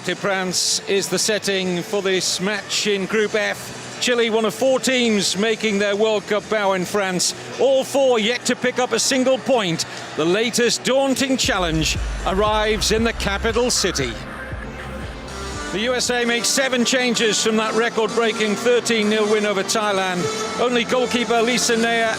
France is the setting for this match in Group F. Chile, one of 4 teams making their World Cup bow in France. All 4 yet to pick up a single point. The latest daunting challenge arrives in the capital city. The USA makes 7 changes from that record-breaking 13-0 win over Thailand. Only goalkeeper Lisa Nea,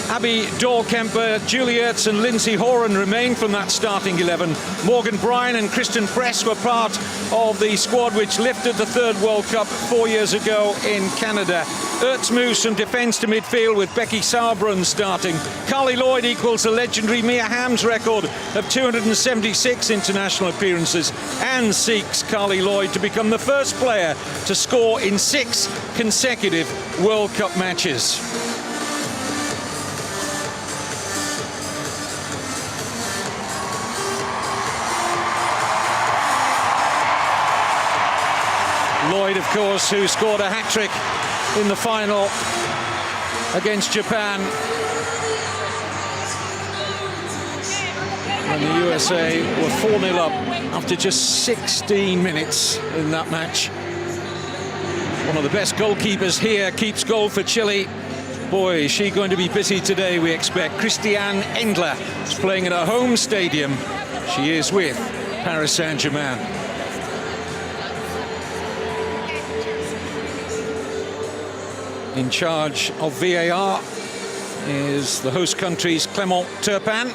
Abby Dahlkemper, Julie Ertz and Lindsay Horan remain from that starting 11. Morgan Bryan and Christian Press were part of the squad which lifted the 3rd World Cup 4 years ago in Canada. Ertz moves from defence to midfield with Becky Sauerbrunn starting. Carli Lloyd equals the legendary Mia Hamm's record of 276 international appearances and seeks Carli Lloyd to become the first player to score in 6 consecutive World Cup matches. Lloyd, of course, who scored a hat-trick in the final against Japan. And the USA were 4-0 up after just 16 minutes in that match. One of the best goalkeepers here keeps goal for Chile. Boy, is she going to be busy today, we expect. Christiane Endler is playing at her home stadium. She is with Paris Saint-Germain. In charge of VAR is the host country's Clément Turpin.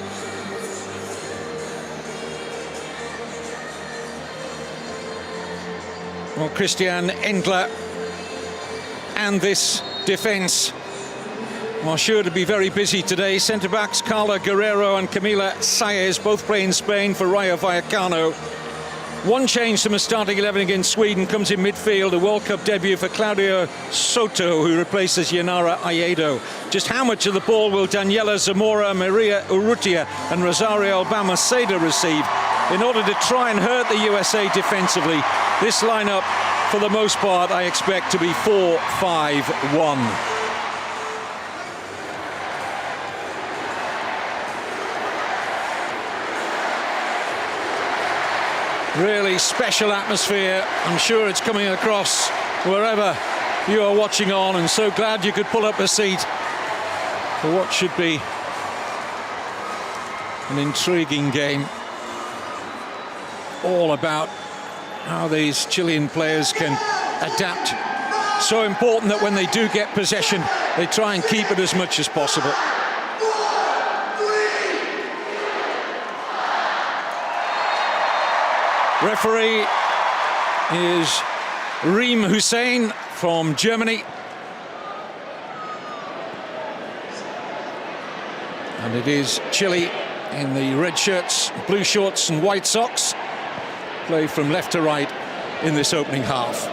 Well, Christiane Endler and this defence are sure to be very busy today. Centre-backs Carla Guerrero and Camila Saez both play in Spain for Rayo Vallecano. 1 change from a starting 11 against Sweden comes in midfield, a World Cup debut for Claudia Soto, who replaces Yanara Ayedo. Just how much of the ball will Daniela Zamora, Maria Urrutia and Rosario Balmaceda receive in order to try and hurt the USA defensively? This lineup, for the most part, I expect to be 4-5-1. Really special atmosphere. I'm sure it's coming across wherever you are watching on, and so glad you could pull up a seat for what should be an intriguing game. All about how these Chilean players can adapt. So important that when they do get possession, they try and keep it as much as possible. Referee is Reem Hussein from Germany. And it is Chile in the red shirts, blue shorts and white socks. Play from left to right in this opening half.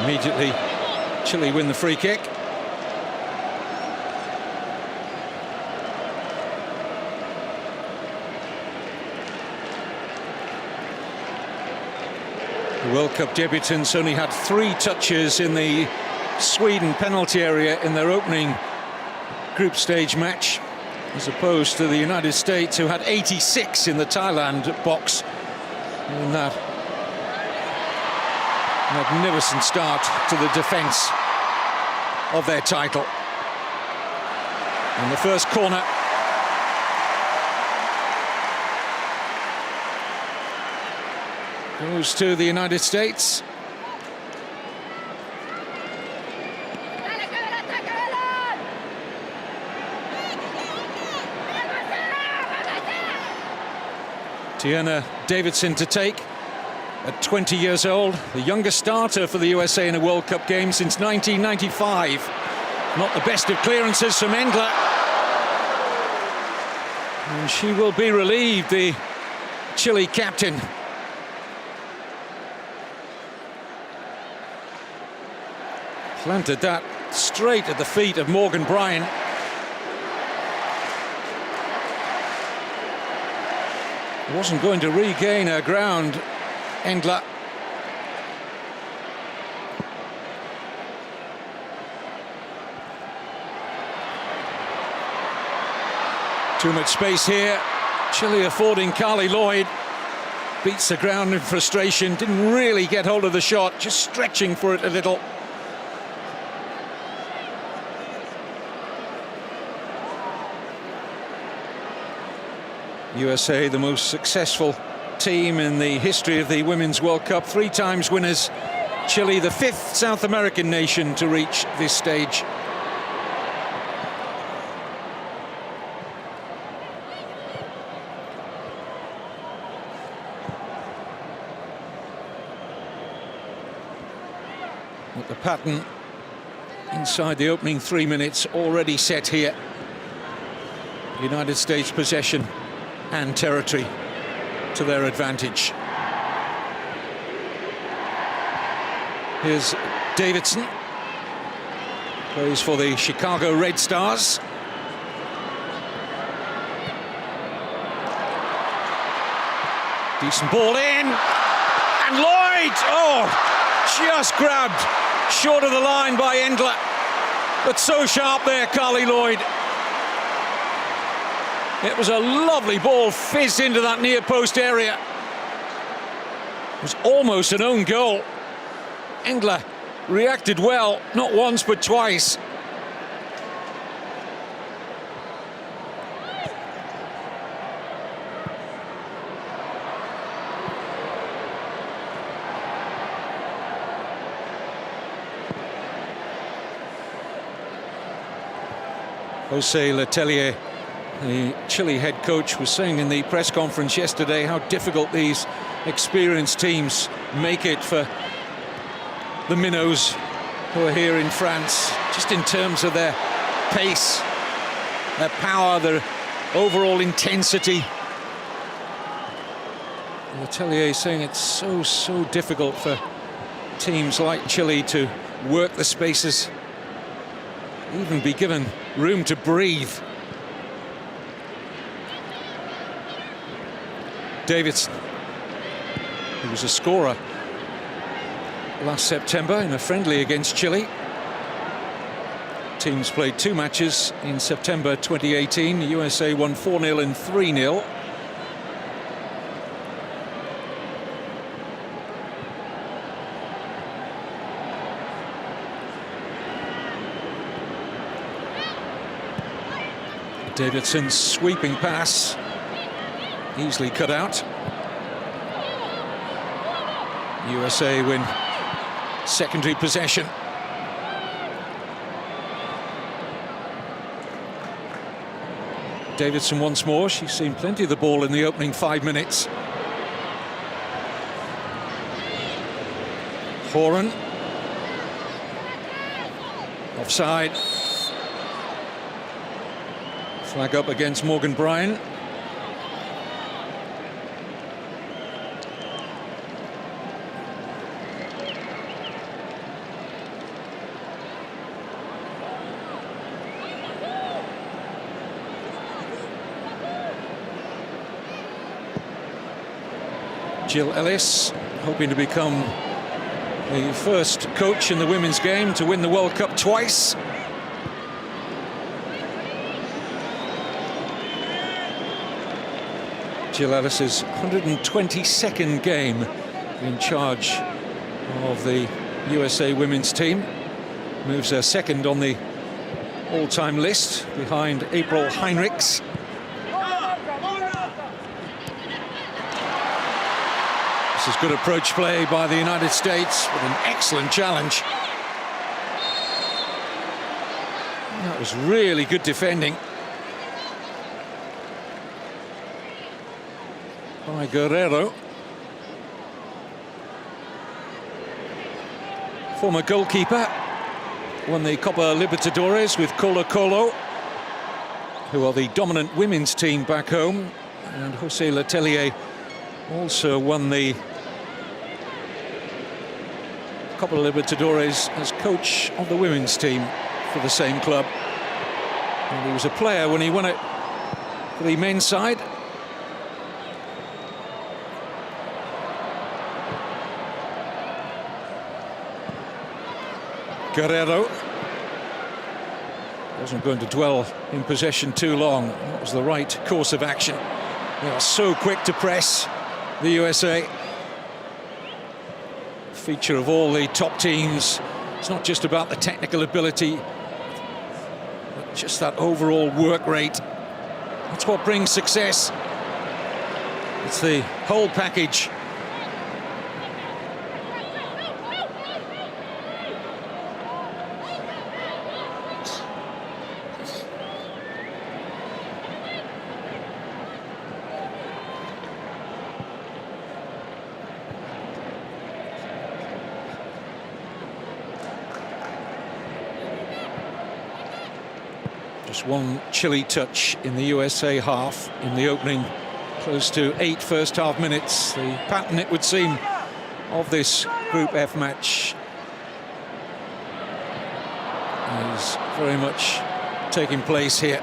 Immediately, Chile win the free kick. The World Cup debutants only had 3 touches in the Sweden penalty area in their opening group stage match, as opposed to the United States, who had 86 in the Thailand box in that magnificent start to the defence of their title. And the first corner goes to the United States. Tiana Davidson to take at 20 years old, the youngest starter for the USA in a World Cup game since 1995. Not the best of clearances from Endler. And she will be relieved, the Chile captain. Planted that straight at the feet of Morgan Bryan. Wasn't going to regain her ground, Endler. Too much space here. Chile affording Carli Lloyd. Beats the ground in frustration, didn't really get hold of the shot, just stretching for it a little. USA, the most successful team in the history of the Women's World Cup, 3 times winners. Chile, the 5th South American nation to reach this stage. But the pattern inside the opening 3 minutes already set here. United States possession and territory to their advantage. Here's Davidson, plays for the Chicago Red Stars. Decent ball in, and Lloyd, just grabbed short of the line by Endler, but so sharp there, Carli Lloyd. It was a lovely ball, fizzed into that near post area. It was almost an own goal. Endler reacted well, not once but twice. Jose Letelier, the Chile head coach, was saying in the press conference yesterday how difficult these experienced teams make it for the minnows who are here in France, just in terms of their pace, their power, their overall intensity. Letelier saying it's so difficult for teams like Chile to work the spaces, even be given room to breathe. Davidson, who was a scorer last September in a friendly against Chile. Teams played 2 matches in September 2018. The USA won 4-0 and 3-0. Davidson's sweeping pass, easily cut out. USA win secondary possession. Davidson once more. She's seen plenty of the ball in the opening 5 minutes. Horan. Offside. Flag up against Morgan Bryan. Jill Ellis, hoping to become the first coach in the women's game to win the World Cup twice. Jill Ellis's 122nd game in charge of the USA women's team. Moves her second on the all-time list, behind April Heinrichs. This is good approach play by the United States, with an excellent challenge. That was really good defending by Guerrero. Former goalkeeper, won the Copa Libertadores with Colo-Colo, who are the dominant women's team back home, and Jose Letelier also won the Copa Libertadores as coach of the women's team for the same club. And he was a player when he won it for the men's side. Guerrero wasn't going to dwell in possession too long. That was the right course of action. They are so quick to press, the USA. Feature of all the top teams. It's not just about the technical ability, but just that overall work rate. That's what brings success. It's the whole package. Just one Chile touch in the USA half in the opening, close to 8 first half minutes. The pattern, it would seem, of this Group F match is very much taking place here.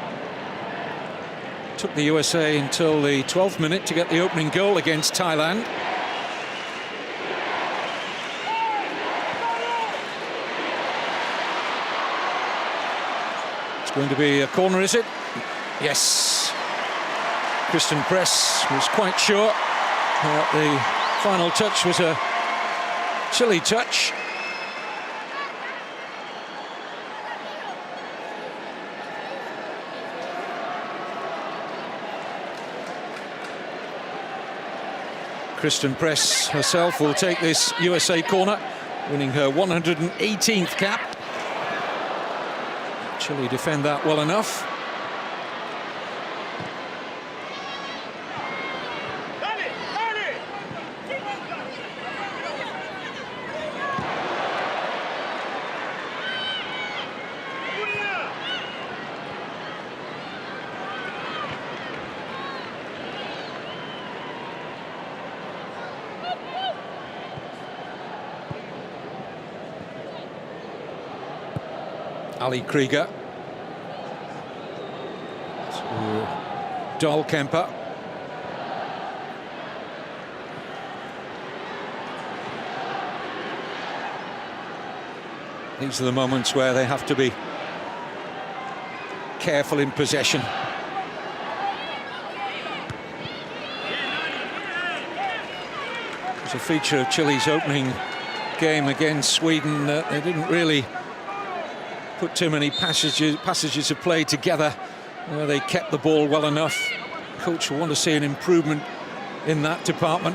Took the USA until the 12th minute to get the opening goal against Thailand. Going to be a corner, is it? Yes. Christian Press was quite sure that the final touch was a Chile touch. Christian Press herself will take this USA corner, winning her 118th cap. Chile defend that well enough. Ali Krieger to Dahlkemper. These are the moments where they have to be careful in possession. It's a feature of Chile's opening game against Sweden. They didn't really put too many passages of play together. They kept the ball well enough. Coach will want to see an improvement in that department.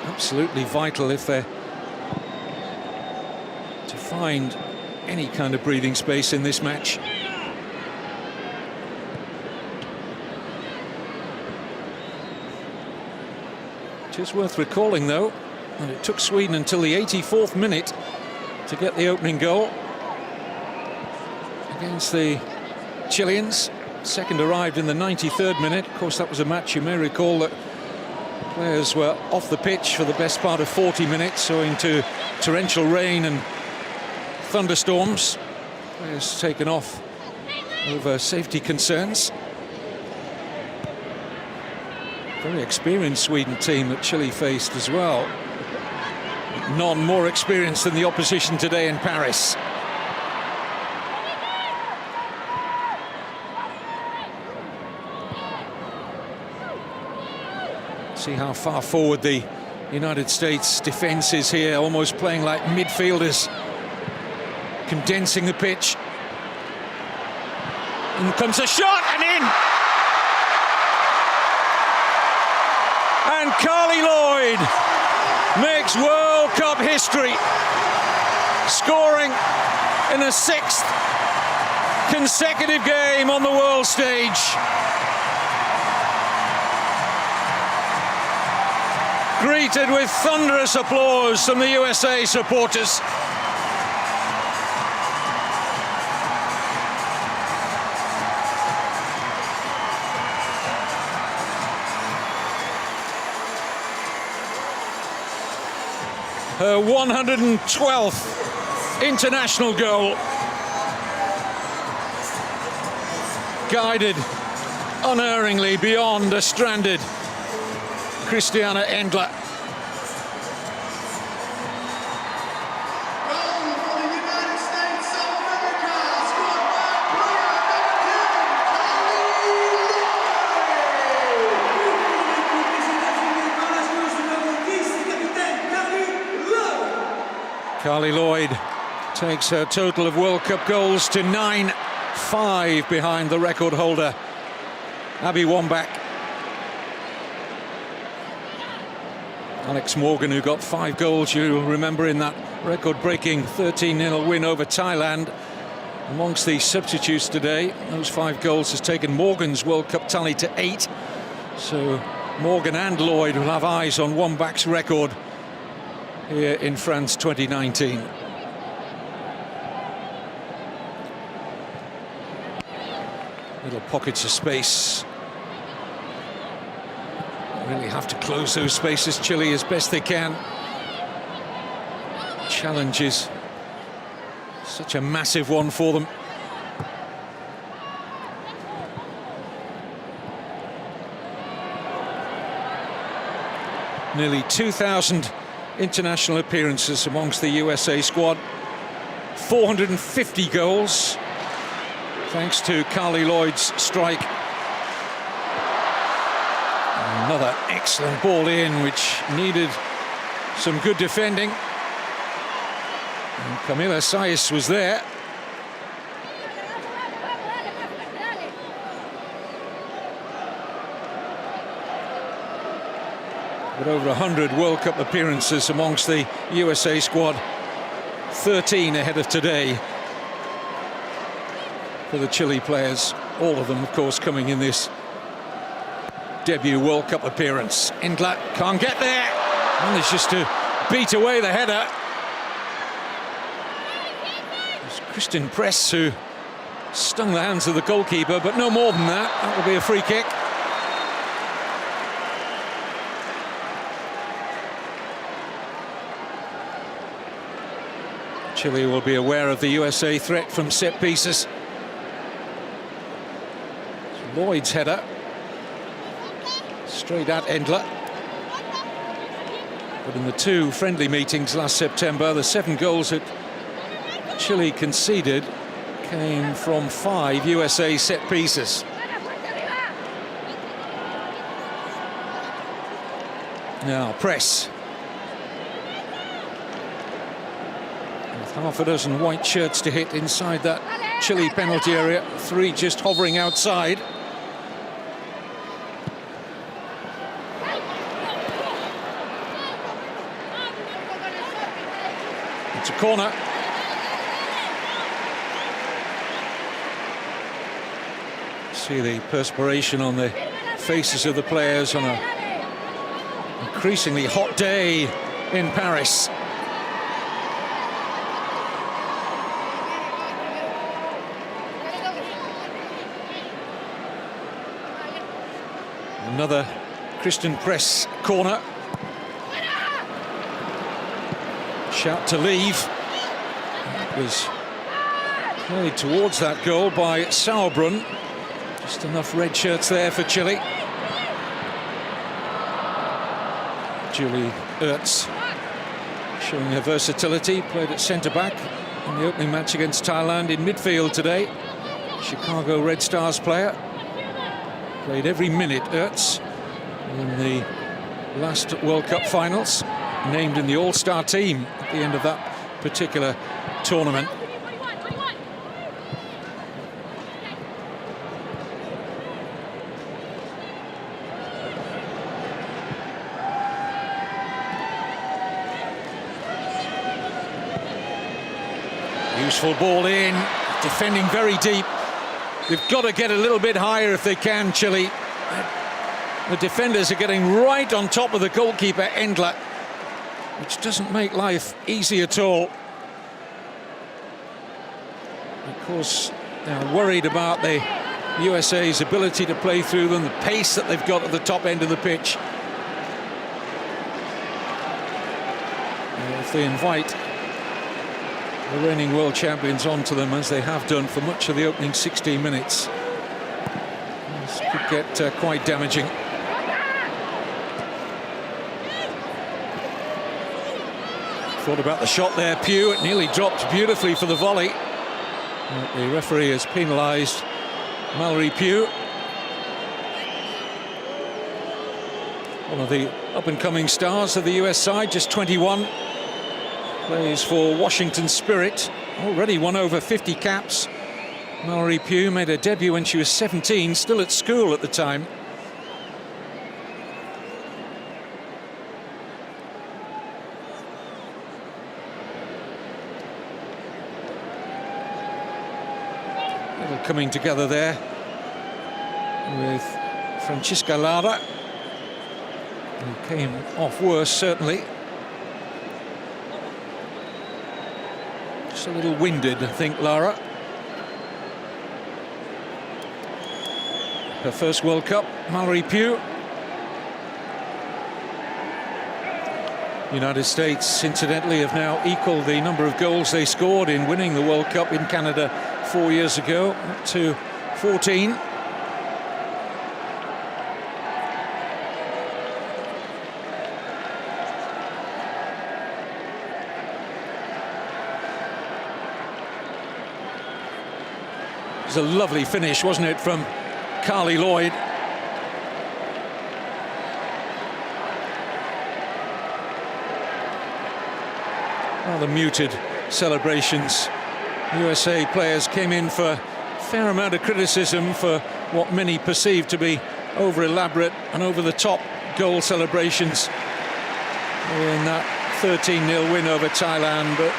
Absolutely vital if they're to find any kind of breathing space in this match. It is worth recalling, though, that it took Sweden until the 84th minute to get the opening goal against the Chileans. Second arrived in the 93rd minute. Of course, that was a match, you may recall, that players were off the pitch for the best part of 40 minutes, owing to torrential rain and thunderstorms. Players taken off over safety concerns. Very experienced Sweden team that Chile faced as well. None more experienced than the opposition today in Paris. See how far forward the United States defence is here, almost playing like midfielders, condensing the pitch. And comes a shot and in! And Carli Lloyd makes World Cup history, scoring in a 6th consecutive game on the world stage. Greeted with thunderous applause from the USA supporters. Her 112th international goal. Guided unerringly beyond a stranded Christiana Endler. Carli Lloyd takes her total of World Cup goals to 9, 5 behind the record holder, Abby Wambach. Alex Morgan, who got 5 goals, you'll remember, in that record-breaking 13-0 win over Thailand. Amongst the substitutes today, those 5 goals has taken Morgan's World Cup tally to 8. So Morgan and Lloyd will have eyes on Wambach's record here in France 2019. Little pockets of space. Really have to close those spaces, Chile, as best they can. Challenge is such a massive one for them. Nearly 2,000 international appearances amongst the USA squad. 450 goals, thanks to Carli Lloyd's strike. Another excellent ball in, which needed some good defending. And Camila Saiz was there. But over 100 World Cup appearances amongst the USA squad. 13 ahead of today for the Chile players. All of them, of course, coming in this debut World Cup appearance. Endler can't get there. Managed just to beat away the header. It's Christian Press who stung the hands of the goalkeeper, but no more than that. That will be a free kick. Chile will be aware of the USA threat from set pieces. It's Lloyd's header. Straight at Endler. But in the 2 friendly meetings last September, the 7 goals that Chile conceded came from 5 USA set pieces. Now Press. With half a dozen white shirts to hit inside that Chile penalty area, 3 just hovering outside. It's a corner. See the perspiration on the faces of the players on a increasingly hot day in Paris. Another Christian Press corner. Shout to leave. It was played towards that goal by Sauerbrunn. Just enough red shirts there for Chile. Julie Ertz showing her versatility. Played at centre-back in the opening match against Thailand. In midfield today, Chicago Red Stars player. Played every minute, Ertz, in the last World Cup finals. Named in the All-Star team at the end of that particular tournament. Useful ball in, defending very deep. They've got to get a little bit higher if they can, Chile. The defenders are getting right on top of the goalkeeper, Endler, which doesn't make life easy at all. Of course, they're worried about the USA's ability to play through them, the pace that they've got at the top end of the pitch. If they invite the reigning world champions onto them, as they have done for much of the opening 16 minutes, this could get quite damaging. Thought about the shot there, Pugh. It nearly dropped beautifully for the volley. The referee has penalised Mallory Pugh. One of the up-and-coming stars of the US side, just 21. plays for Washington Spirit, already won over 50 caps. Mallory Pugh made her debut when she was 17, still at school at the time. Little coming together there with Francisca Lara, who came off worse, certainly. Just a little winded, I think, Lara. Her first World Cup, Mallory Pugh. United States, incidentally, have now equalled the number of goals they scored in winning the World Cup in Canada 4 years ago, up to 14. It was a lovely finish, wasn't it, from Carli Lloyd. Rather muted celebrations. USA players came in for a fair amount of criticism for what many perceived to be over-elaborate and over-the-top goal celebrations in that 13-0 win over Thailand, but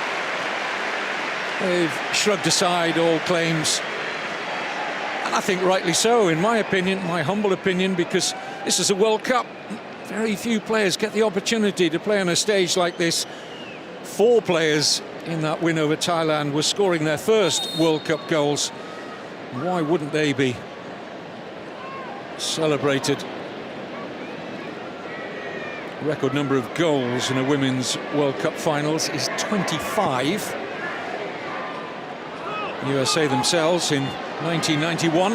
they've shrugged aside all claims. And I think rightly so, in my opinion, my humble opinion, because this is a World Cup. Very few players get the opportunity to play on a stage like this. 4 players in that win over Thailand were scoring their first World Cup goals. Why wouldn't they be celebrated? Record number of goals in a women's World Cup finals is 25. USA themselves in 1991.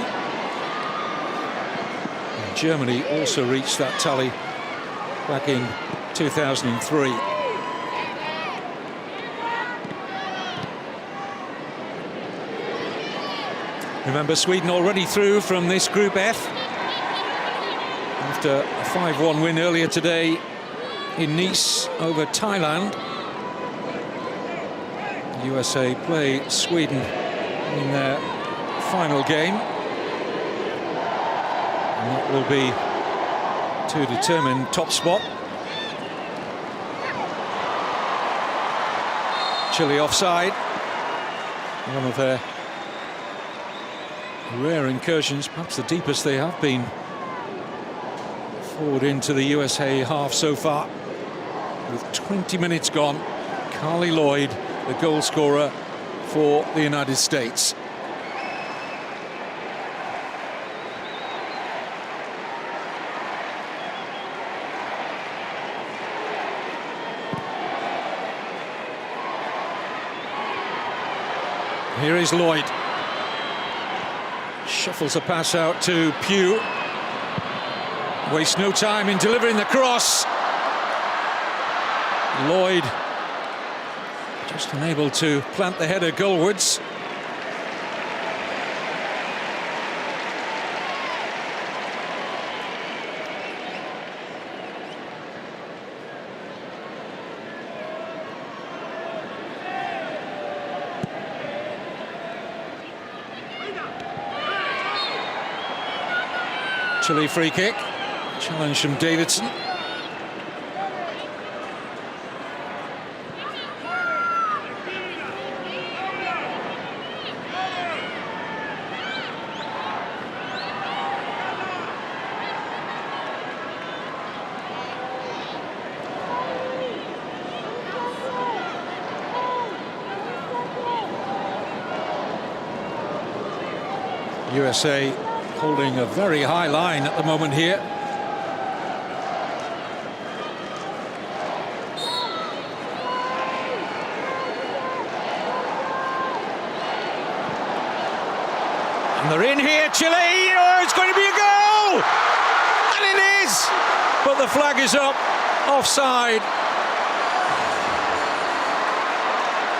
And Germany also reached that tally back in 2003. Remember, Sweden already through from this Group F after a 5-1 win earlier today in Nice over Thailand. USA play Sweden in their final game, and that will be to determine top spot. Chile offside. One of their rare incursions, perhaps the deepest they have been forward into the USA half so far. With 20 minutes gone, Carli Lloyd, the goal scorer for the United States. Here is Lloyd. Shuffles a pass out to Pugh. Wastes no time in delivering the cross. Lloyd just unable to plant the header goalwards. Chile free kick. Challenge from Davidson. USA holding a very high line at the moment here. And they're in here, Chile. Oh, it's going to be a goal! And it is! But the flag is up, offside.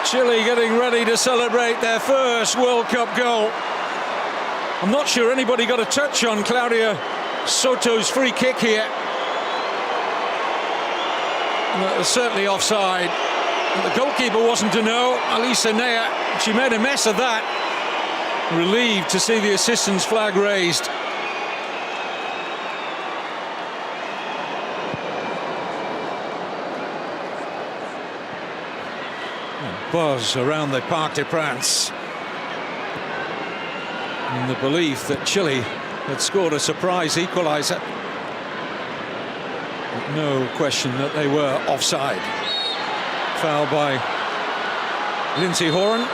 Chile getting ready to celebrate their first World Cup goal. I'm not sure anybody got a touch on Claudia Soto's free kick here. Certainly offside. The goalkeeper wasn't to know. Alisa Nea, she made a mess of that. Relieved to see the assistant's flag raised. Buzz around the Parc des Princes in the belief that Chile had scored a surprise equaliser. No question that they were offside. Foul by Lindsay Horan,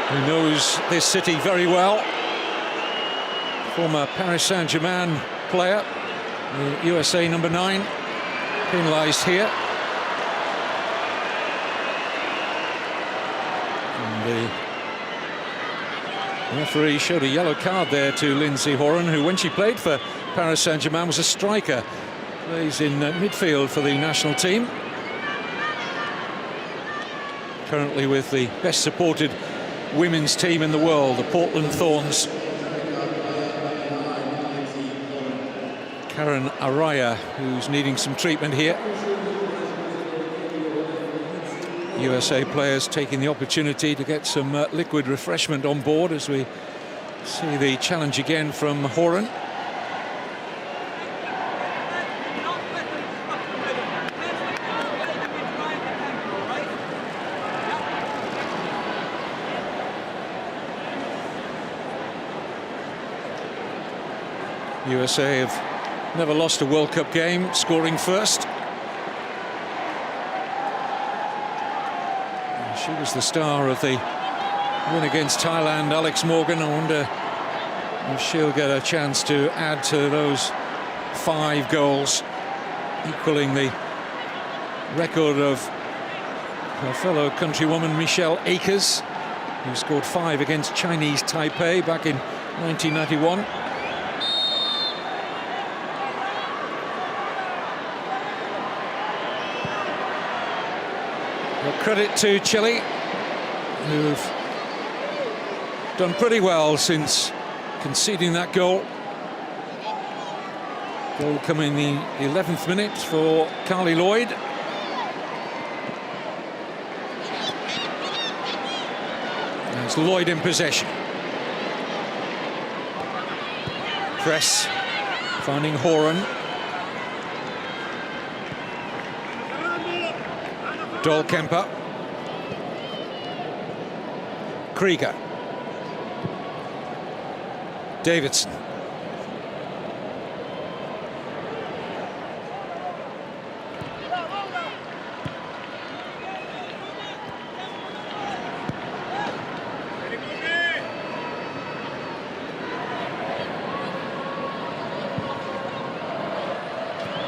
who knows this city very well. Former Paris Saint-Germain player, the USA number 9, penalised here. And the referee showed a yellow card there to Lindsay Horan, who, when she played for Paris Saint-Germain, was a striker. Plays in midfield for the national team. Currently with the best supported women's team in the world, the Portland Thorns. Karen Araya, who's needing some treatment here. USA players taking the opportunity to get some liquid refreshment on board as we see the challenge again from Horan. USA have never lost a World Cup game, scoring first. She was the star of the win against Thailand, Alex Morgan. I wonder if she'll get a chance to add to those 5 goals, equaling the record of her fellow countrywoman Michelle Akers, who scored 5 against Chinese Taipei back in 1991. Credit to Chile, who've done pretty well since conceding that goal. Goal coming in the 11th minute for Carli Lloyd. There's Lloyd in possession. Press, finding Horan. Dahlkemper. Krieger. Davidson.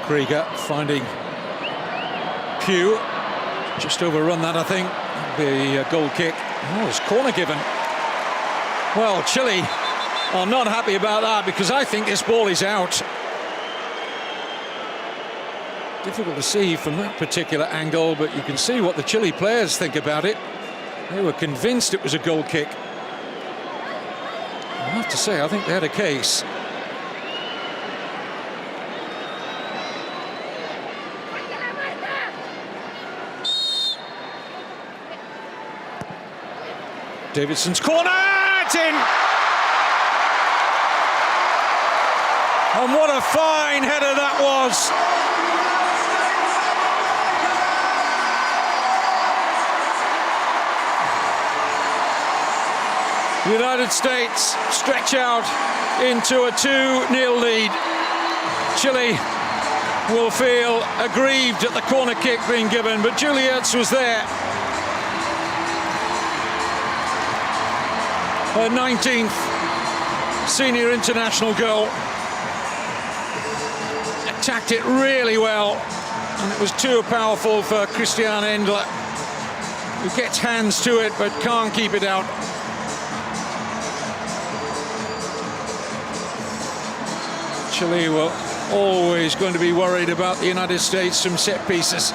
Krieger finding Pugh. Just overrun that, I think. Be a goal kick. Oh, it's corner given. Well, Chile are not happy about that, because I think this ball is out. Difficult to see from that particular angle, but you can see what the Chile players think about it. They were convinced it was a goal kick. I have to say, I think they had a case. Davidson's corner, it's in! And what a fine header that was! The United States stretch out into a 2-0 lead. Chile will feel aggrieved at the corner kick being given, but Ertz was there. Her 19th senior international goal. Attacked it really well, and it was too powerful for Christiane Endler, who gets hands to it but can't keep it out. Chile were always going to be worried about the United States from set pieces.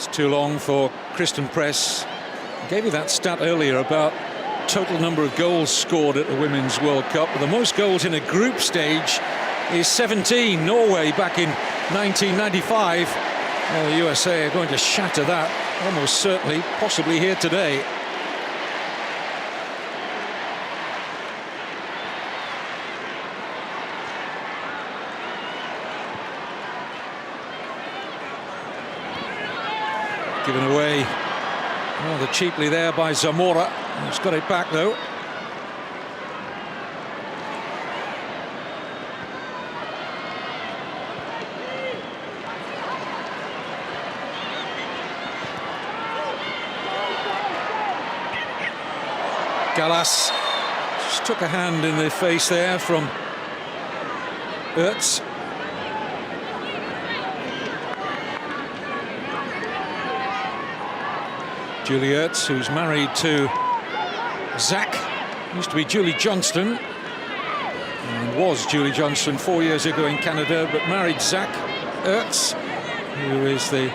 It's too long for Kristen Press. I gave you that stat earlier about total number of goals scored at the Women's World Cup. The most goals in a group stage is 17. Norway back in 1995. Well, the USA are going to shatter that almost certainly, possibly here today. Given away rather cheaply there by Zamora. He's got it back though. Gallas just took a hand in the face there from Ertz. Julie Ertz, who's married to Zach, used to be Julie Johnston, and was Julie Johnston 4 years ago in Canada, but married Zach Ertz, who is the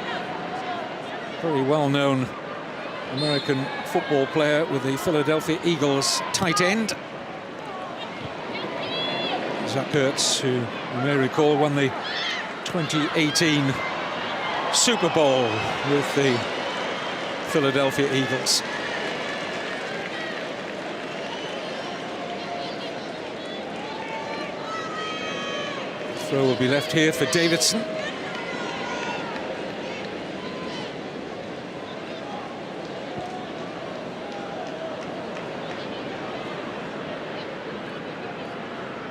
very well-known American football player with the Philadelphia Eagles tight end. Zach Ertz, who you may recall won the 2018 Super Bowl with the Philadelphia Eagles. Throw will be left here for Davidson.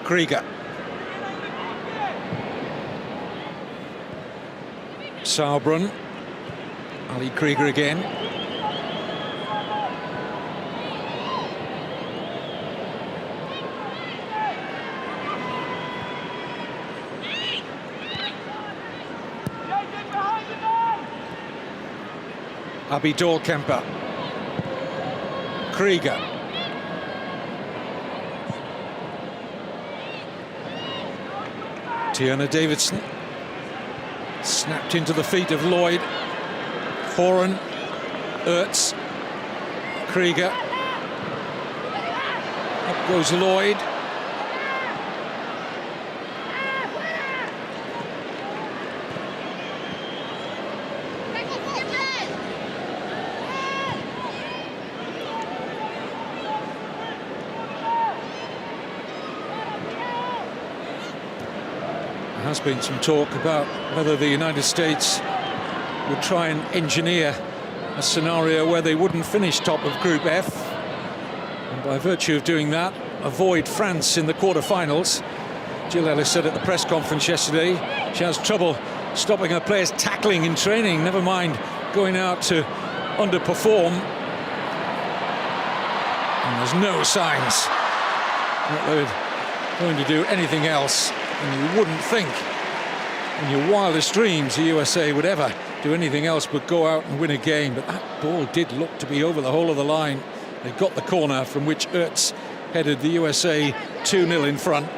Krieger. Sauerbrunn. Ali Krieger again. Abby Dahlkemper. Krieger. Tiana Davidson. Snapped into the feet of Lloyd. Horan. Ertz. Krieger. Up goes Lloyd. There has been some talk about whether the United States would try and engineer a scenario where they wouldn't finish top of Group F, and by virtue of doing that, avoid France in the quarter-finals. Jill Ellis said at the press conference yesterday she has trouble stopping her players tackling in training, never mind going out to underperform. And there's no signs that they're going to do anything else. And you wouldn't think in your wildest dreams the USA would ever do anything else but go out and win a game. But that ball did look to be over the whole of the line. They got the corner from which Ertz headed the USA 2-0 in front.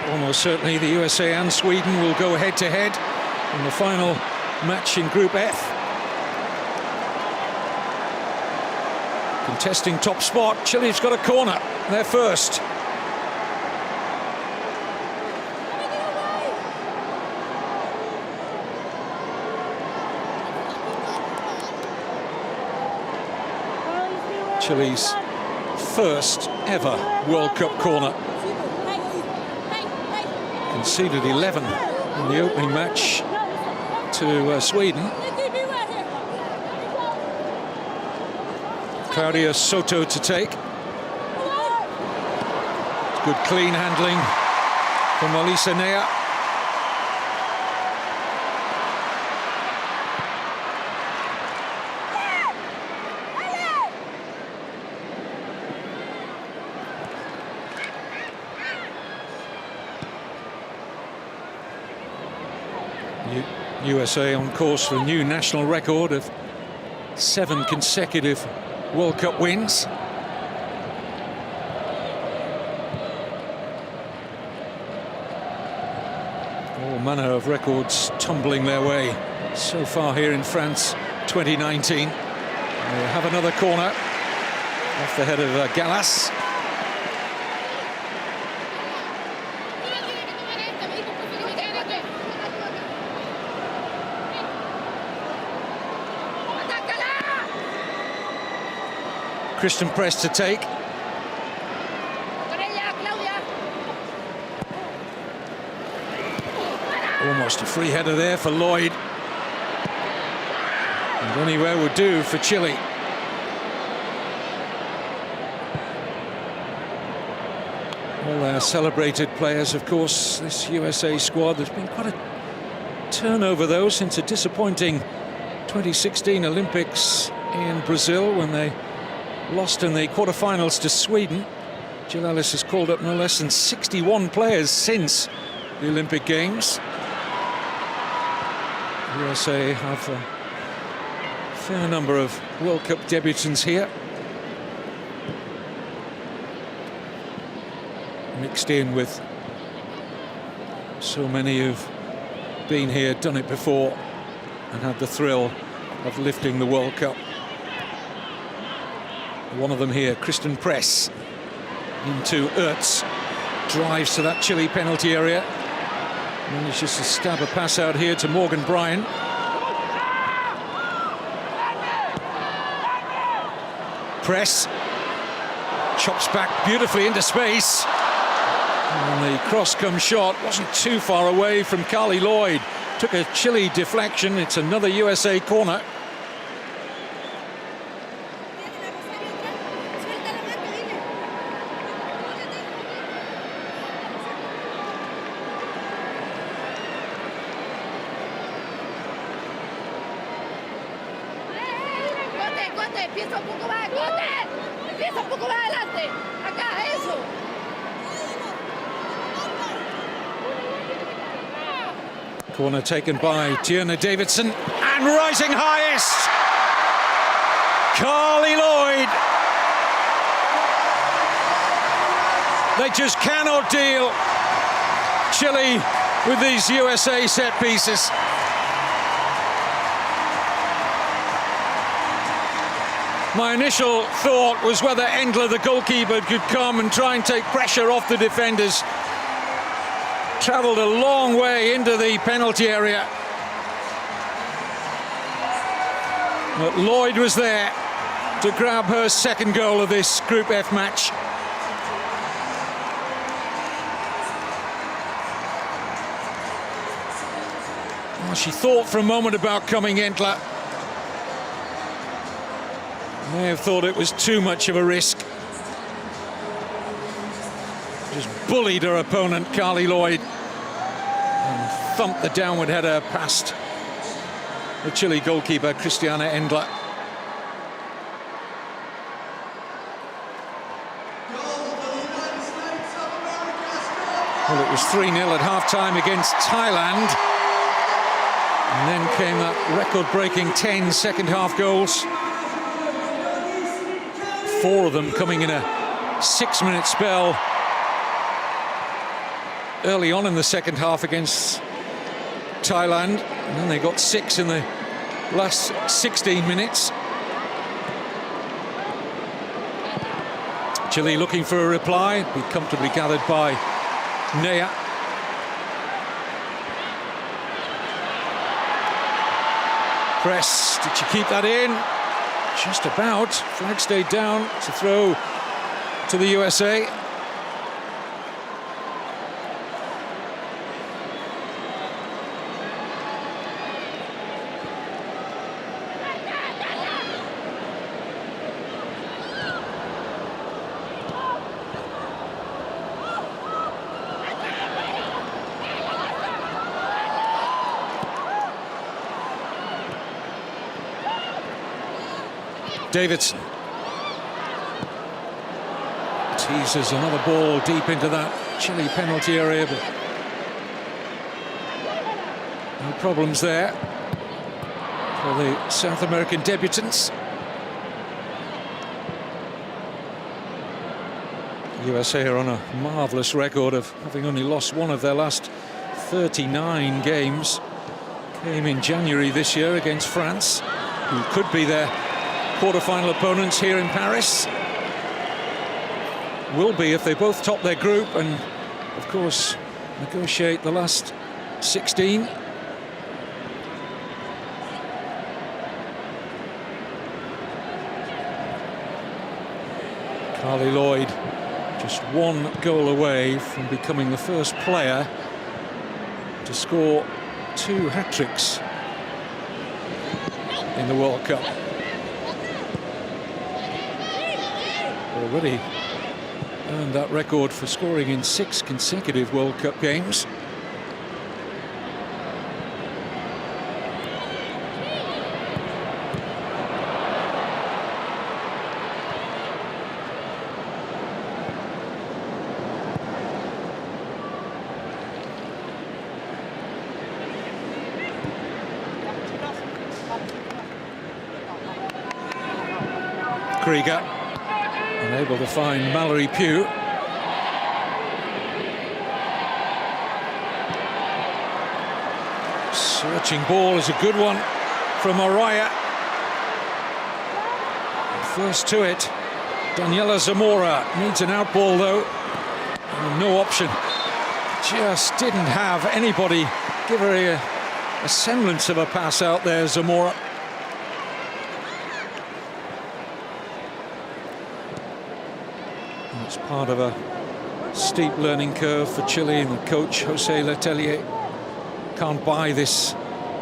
Almost certainly the USA and Sweden will go head-to-head in the final match in Group F. Contesting top spot, Chile's got a corner. They're first. Chile's first ever World Cup corner. Conceded 11 in the opening match to Sweden. Claudia Soto to take. Good clean handling from Elisa Nea. USA on course for a new national record of 7 consecutive World Cup wins. All manner of records tumbling their way so far here in France 2019. They have another corner off the head of Gallas. Christian press to take. Almost a free header there for Lloyd. And anywhere would do for Chile. All their celebrated players, of course, this USA squad. There's been quite a turnover, though, since a disappointing 2016 Olympics in Brazil when they lost in the quarterfinals to Sweden. Jill Ellis has called up no less than 61 players since the Olympic Games. USA have a fair number of World Cup debutants here, mixed in with so many who've been here, done it before, and had the thrill of lifting the World Cup. One of them here, Christian press into Ertz, drives to that Chile penalty area, manages to stab a pass out here to Morgan Bryan. Press, chops back beautifully into space, and the cross come shot wasn't too far away from Carli Lloyd. Took a Chile deflection. It's another USA corner. Corner taken by Tierney Davidson, and rising highest, Carli Lloyd. They just cannot deal, Chile, with these USA set pieces. My initial thought was whether Endler, the goalkeeper, could come and try and take pressure off the defenders. Travelled a long way into the penalty area, but Lloyd was there to grab her second goal of this Group F match. Well, she thought for a moment about coming Endler. May have thought it was too much of a risk. Just bullied her opponent, Carli Lloyd, and thumped the downward header past the Chile goalkeeper, Christiana Endler. Well, it was 3-0 at half-time against Thailand. And then came that record-breaking 10 second-half goals. 4 of them coming in a 6-minute spell early on in the second half against Thailand, and then they got 6 in the last 16 minutes. Chile looking for a reply, be comfortably gathered by Nea. Press, did she keep that in? Just about. Flag stayed down to throw to the USA. Davidson teases another ball deep into that Chile penalty area, but No problems there for the South American debutants. USA are on a marvellous record of having only lost one of their last 39 games. Came in January this year against France, who could be their quarter-final opponents here in Paris. Will be if they both top their group and, of course, negotiate the last 16. Carli Lloyd just one goal away from becoming the first player to score 2 hat-tricks in the World Cup. Already earned that record for scoring in 6 consecutive World Cup games. Krieger unable to find Mallory Pugh. Searching ball is a good one from Araya. First to it, Daniela Zamora needs an outball though. No option. Just didn't have anybody give her a semblance of a pass out there, Zamora. It's part of a steep learning curve for Chile, and the coach, Jose Letelier, can't buy this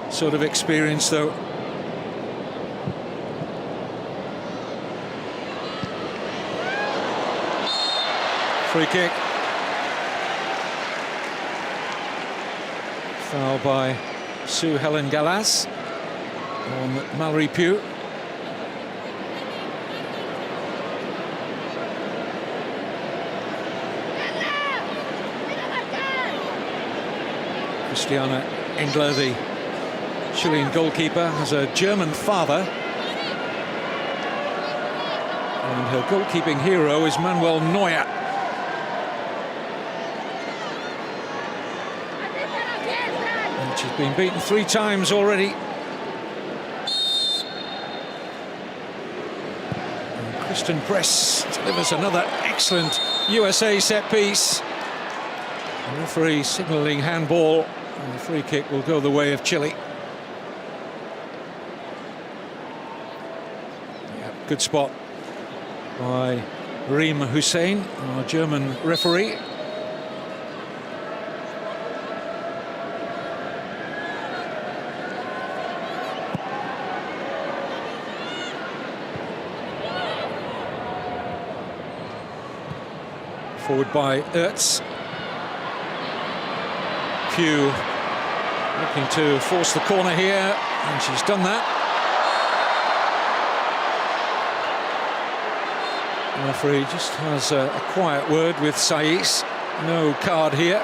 sort of experience, though. Free kick. Foul by Sue Helen Gallas on Mallory Pugh. Christiana Engler, the Chilean goalkeeper, has a German father, and her goalkeeping hero is Manuel Neuer. And she's been beaten 3 times already. And Kristen Press delivers another excellent USA set piece. The referee signalling handball. And the free kick will go the way of Chile. Yeah, good spot by Reem Hussein, our German referee. Forward by Ertz. Pugh looking to force the corner here, and she's done that. The referee just has a quiet word with Saiz. No card here.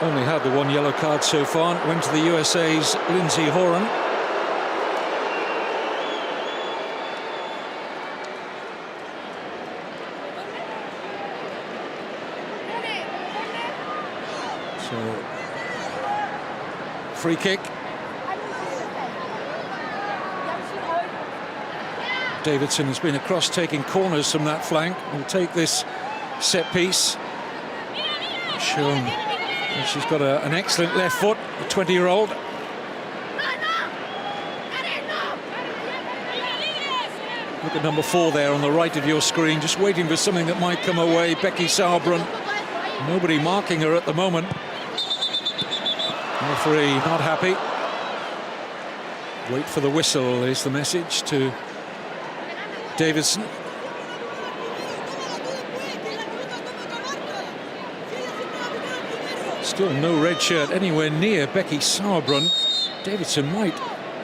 Only had the 1 yellow card so far, and it went to the USA's Lindsay Horan. So, free kick. Davidson has been across taking corners from that flank. Will take this set piece. Shown that she's got an excellent left foot, the 20-year-old. Look at number 4 there on the right of your screen, just waiting for something that might come away. Becky Sauerbrunn. Nobody marking her at the moment. Referee not happy. Wait for the whistle is the message to Davidson. Still no red shirt anywhere near Becky Sauerbrunn. Davidson might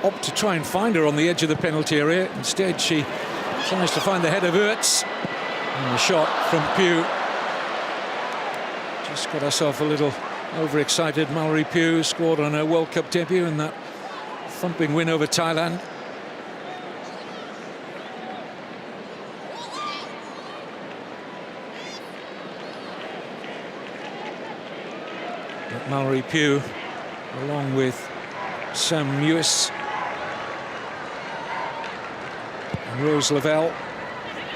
opt to try and find her on the edge of the penalty area. Instead, she tries to find the head of Ertz. And the shot from Pugh Just got herself a little overexcited. Mallory Pugh scored on her World Cup debut in that thumping win over Thailand. But Mallory Pugh, along with Sam Mewis and Rose Lavelle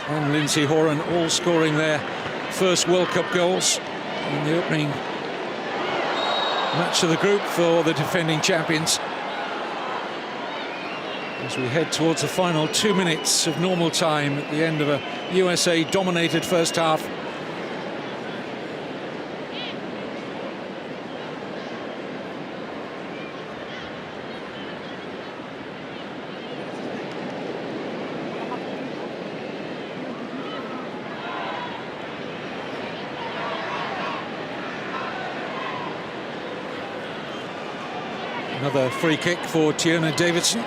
and Lindsay Horan, all scoring their first World Cup goals in the opening match of the group for the defending champions. As we head towards the final 2 minutes of normal time at the end of a USA-dominated first half. Another free kick for Tiona Davidson.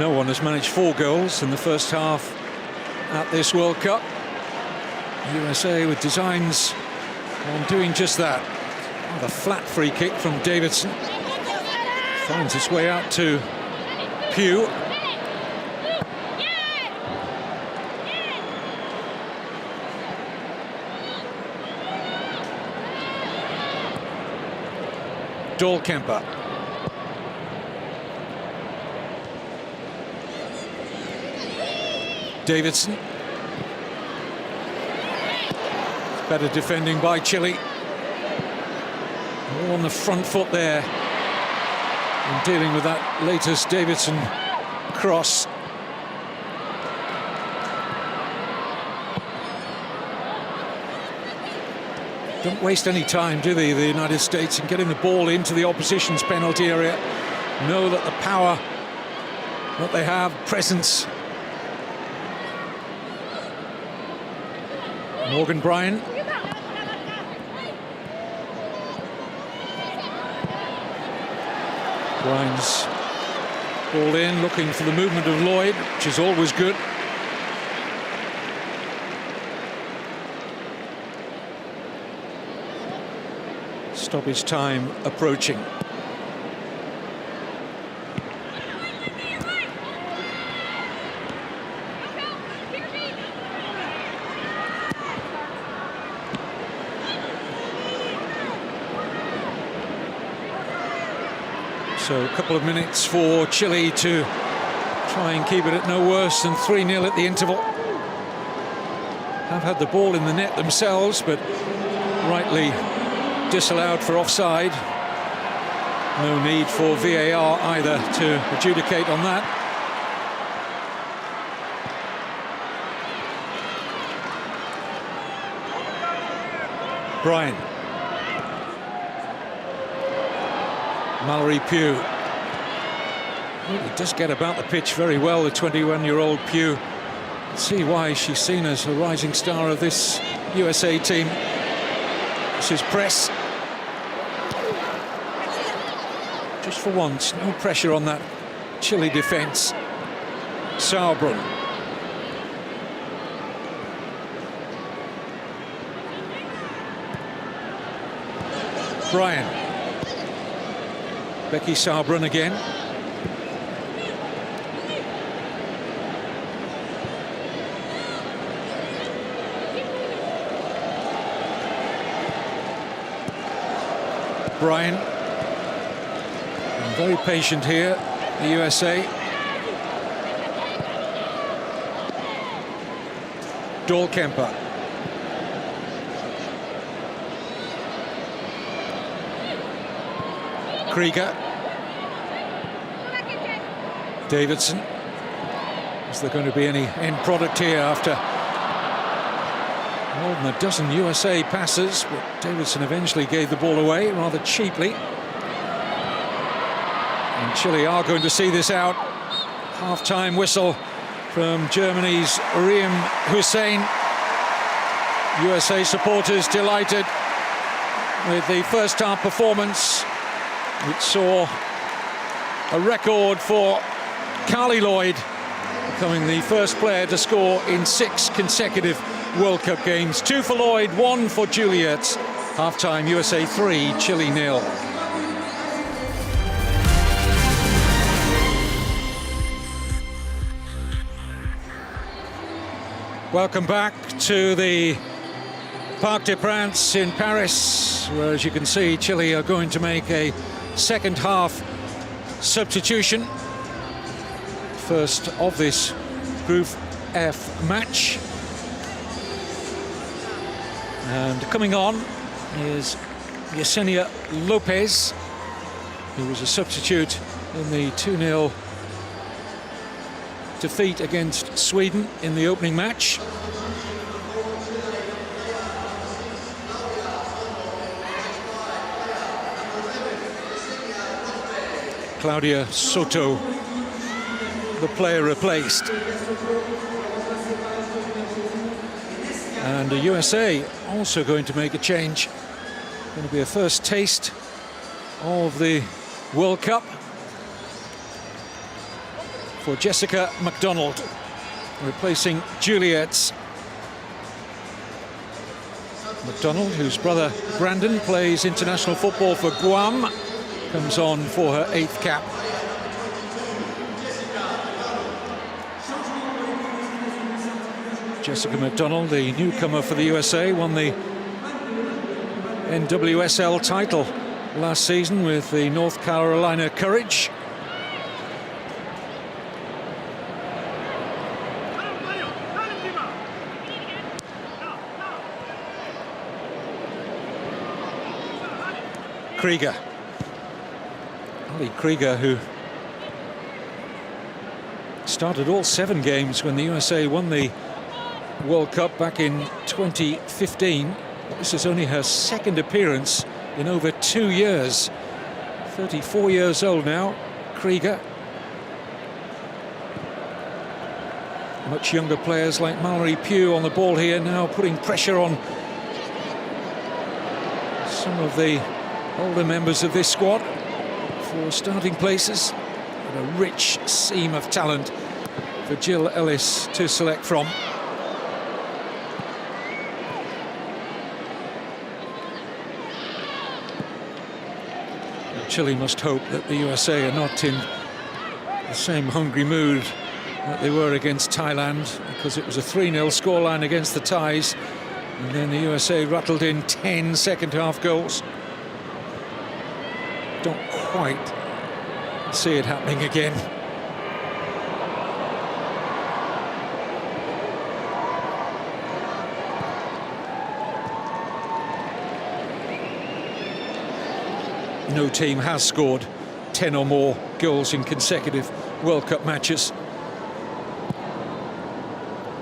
No one has managed 4 goals in the first half at this World Cup. USA with designs on doing just that. The flat free kick from Davidson finds its way out to Pugh. Dahlkemper. Davidson. Better defending by Chile. All on the front foot there. And dealing with that latest Davidson cross. Don't waste any time, do they, the United States, in getting the ball into the opposition's penalty area. Know that the power that they have, presence. Morgan Bryan. Bryan's ball in, looking for the movement of Lloyd, which is always good. Stoppage time approaching. So a couple of minutes for Chile to try and keep it at no worse than 3-0 at the interval. Have had the ball in the net themselves, but rightly disallowed for offside. No need for VAR either to adjudicate on that. Bryan. Mallory Pugh. Really does get about the pitch very well, the 21-year-old Pugh. Let's see why she's seen as a rising star of this USA team. This is press. Just for once, no pressure on that Chile defence. Sauerbrunn. Bryan. Becky Sauerbrunn again. Bryan. Very patient here, the USA. Dahlkemper. Krieger. Davidson. Is there going to be any end product here after more than a dozen USA passes? But Davidson eventually gave the ball away rather cheaply. And Chile are going to see this out. Half-time whistle from Germany's Riem Hussein. USA supporters delighted with the first half performance, which saw a record for Carli Lloyd, becoming the first player to score in 6 consecutive World Cup games. 2 for Lloyd, 1 for Ertz. Half-time, USA 3, Chile 0. Welcome back to the Parc des Princes in Paris, where, as you can see, Chile are going to make a second half substitution. First of this Group F match. And coming on is Yesenia Lopez, who was a substitute in the 2-0 defeat against Sweden in the opening match. Claudia Soto, the player replaced. And the USA also going to make a change. Going to be a first taste of the World Cup for Jessica McDonald, replacing Ertz. McDonald, whose brother Brandon plays international football for Guam, comes on for her 8th cap. Jessica McDonald, the newcomer for the USA, won the NWSL title last season with the North Carolina Courage. Krieger. Ali Krieger, who started all 7 games when the USA won the World Cup back in 2015. This is only her 2nd appearance in over 2 years. 34 years old now, Krieger. Much younger players like Mallory Pugh on the ball here now, putting pressure on some of the older members of this squad for starting places. And a rich seam of talent for Jill Ellis to select from. Chile must hope that the USA are not in the same hungry mood that they were against Thailand, because it was a 3-0 scoreline against the Thais, and then the USA rattled in 10 second-half goals. Don't quite see it happening again. No team has scored 10 or more goals in consecutive World Cup matches.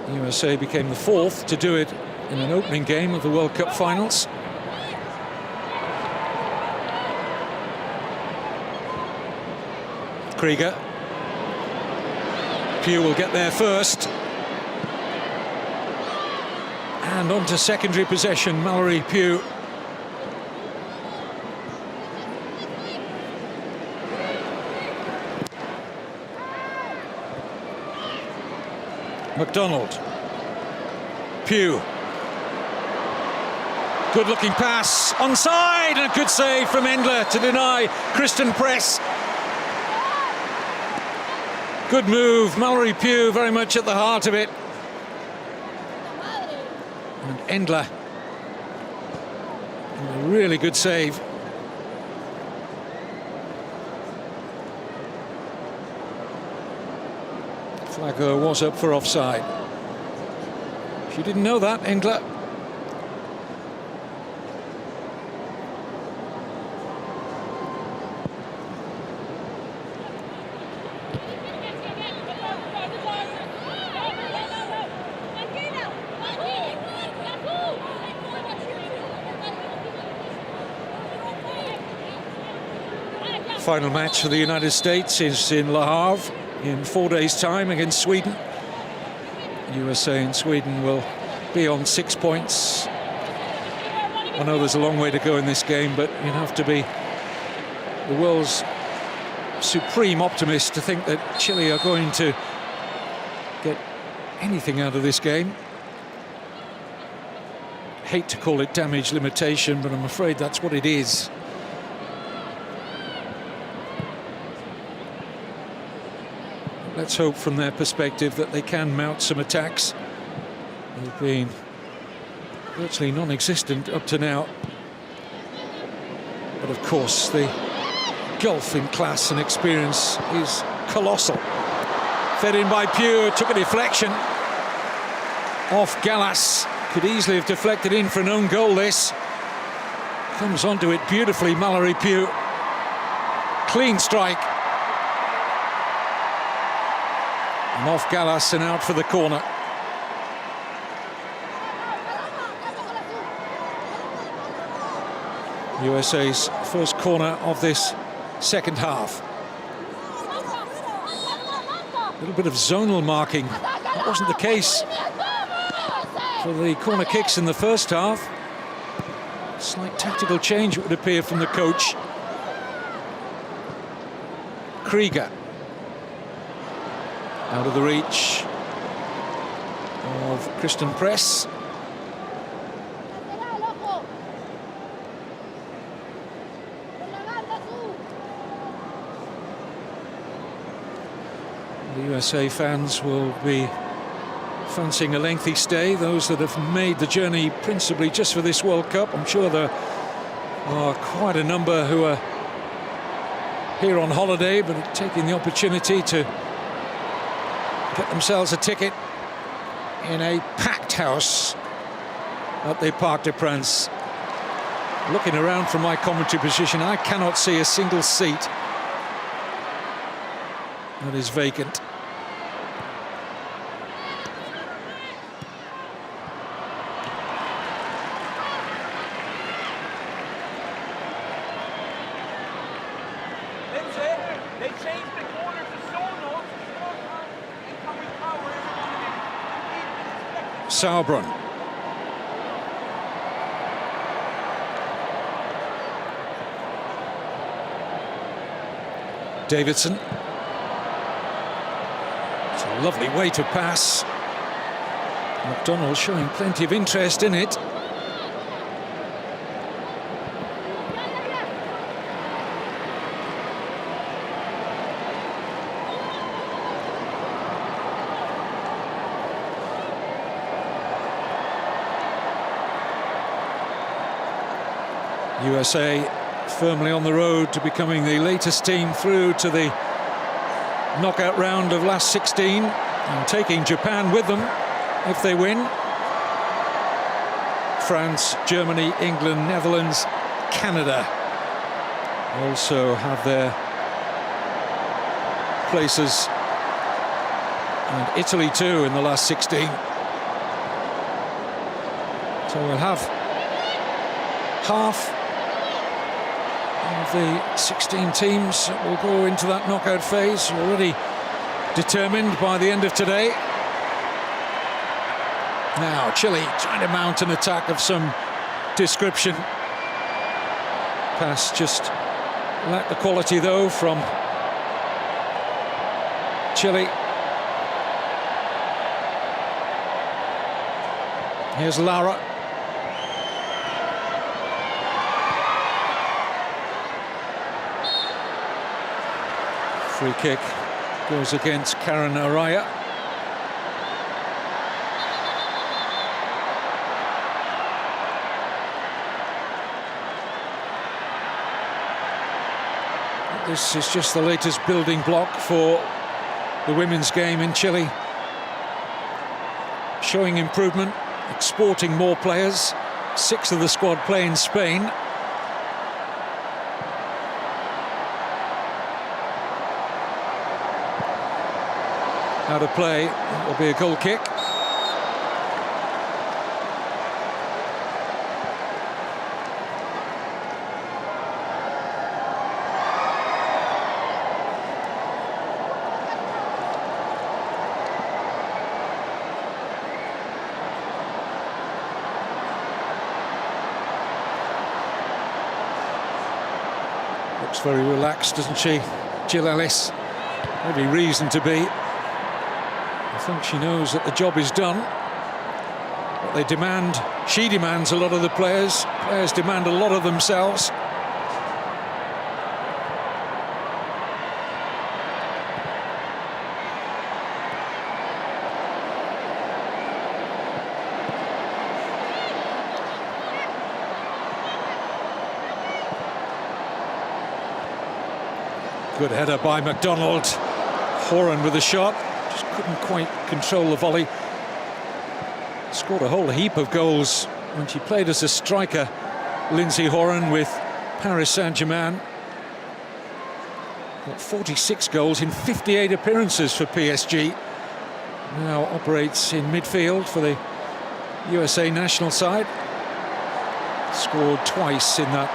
The USA became the 4th to do it in an opening game of the World Cup finals. Krieger. Pugh will get there first. And on to secondary possession, Mallory Pugh. McDonald. Pugh. Good looking pass, onside, and a good save from Endler to deny Kristen Press. Good move, Mallory Pugh very much at the heart of it. And Endler, a really good save. Flagger was up for offside. She didn't know that, Endler. Final match for the United States is in Le Havre in 4 days' time against Sweden. USA and Sweden will be on 6 points. I know there's a long way to go in this game, but you'd have to be the world's supreme optimist to think that Chile are going to get anything out of this game. Hate to call it damage limitation, but I'm afraid that's what it is. Let's hope from their perspective that they can mount some attacks. They've been virtually non-existent up to now. But of course, the gulf in class and experience is colossal. Fed in by Pugh, took a deflection off Gallas. Could easily have deflected in for an own goal, this. Comes onto it beautifully, Mallory Pugh. Clean strike. And off Gallas and out for the corner. USA's first corner of this second half. A little bit of zonal marking. That wasn't the case for the corner kicks in the first half. Slight tactical change, it would appear, from the coach. Krieger. Out of the reach of Kristen Press. The USA fans will be fancying a lengthy stay, those that have made the journey principally just for this World Cup. I'm sure there are quite a number who are here on holiday but are taking the opportunity to get themselves a ticket in a packed house at the Parc des Princes. Looking around from my commentary position, I cannot see a single seat that is vacant. Sauerbrunn. Davidson. It's a lovely way to pass. McDonald showing plenty of interest in it. USA firmly on the road to becoming the latest team through to the knockout round of last 16 and taking Japan with them if they win. France, Germany, England, Netherlands, Canada also have their places, and Italy too in the last 16. So we'll have half of the 16 teams that will go into that knockout phase, already determined by the end of today. Now Chile trying to mount an attack of some description. Pass just lacked the quality though from Chile. Here's Lara. Free kick goes against Karen Araya. This is just the latest building block for the women's game in Chile. Showing improvement, exporting more players. 6 of the squad play in Spain. Out of play, it will be a goal kick. Looks very relaxed, doesn't she, Jill Ellis? Every reason to be. think she knows that the job is done. What they demand, she demands a lot of the players. Players demand a lot of themselves. Good header by McDonald. Horan with a shot, just couldn't quite control the volley. Scored a whole heap of goals when she played as a striker, Lindsay Horan, with Paris Saint-Germain. Got 46 goals in 58 appearances for PSG. Now operates in midfield for the USA national side. Scored twice in that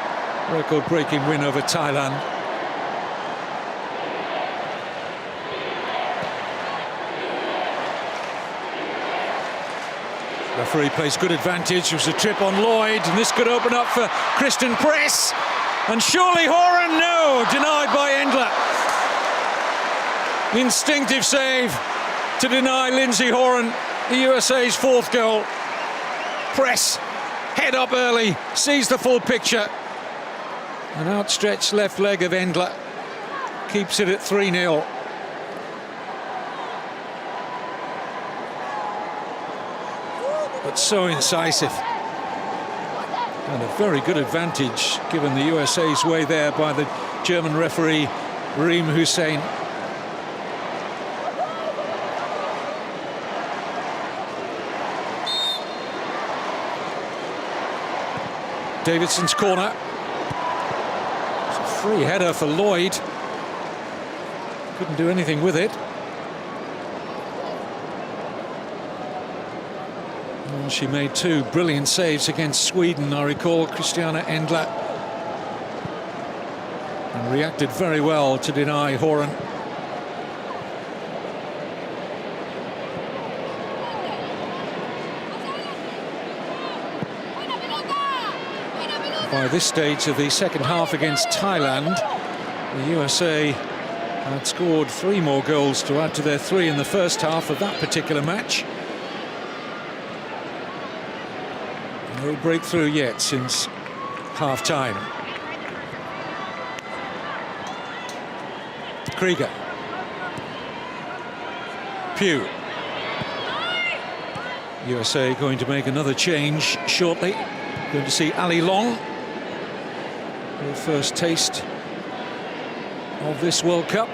record-breaking win over Thailand. Referee plays good advantage. It was a trip on Lloyd, and this could open up for Christen Press. And surely Horan, no, denied by Endler. Instinctive save to deny Lindsay Horan the USA's 4th goal. Press, head up early, sees the full picture. An outstretched left leg of Endler keeps it at 3-0. But so incisive, and a very good advantage given the USA's way there by the German referee Reem Hussein. Davidson's corner. It's a free header for Lloyd. Couldn't do anything with it. Well, she made 2 brilliant saves against Sweden, I recall, Christiana Endler, and reacted very well to deny Horan. By this stage of the second half against Thailand, the USA had scored 3 more goals to add to their 3 in the first half of that particular match. No breakthrough yet since half-time. Krieger. Pugh. USA going to make another change shortly. Going to see Ali Long. Her first taste of this World Cup.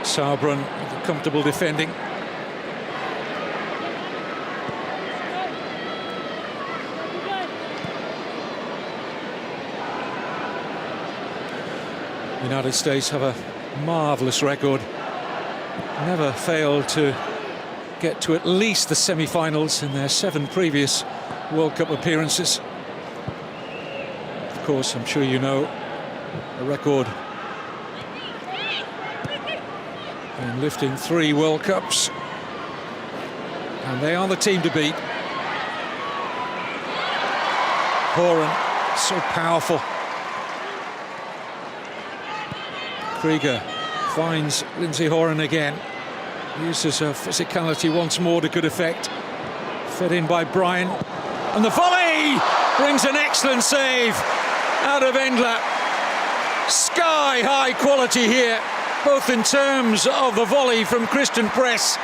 Sauerbrunn with a comfortable defending. The United States have a marvellous record. Never failed to get to at least the semi-finals in their 7 previous World Cup appearances. Of course, I'm sure you know, a record in lifting 3 World Cups, and they are the team to beat. Horan, so powerful. Krieger finds Lindsay Horan again, uses her physicality once more to good effect. Fed in by Bryan, and the volley brings an excellent save out of Endler. Sky-high quality here, both in terms of the volley from Christen Press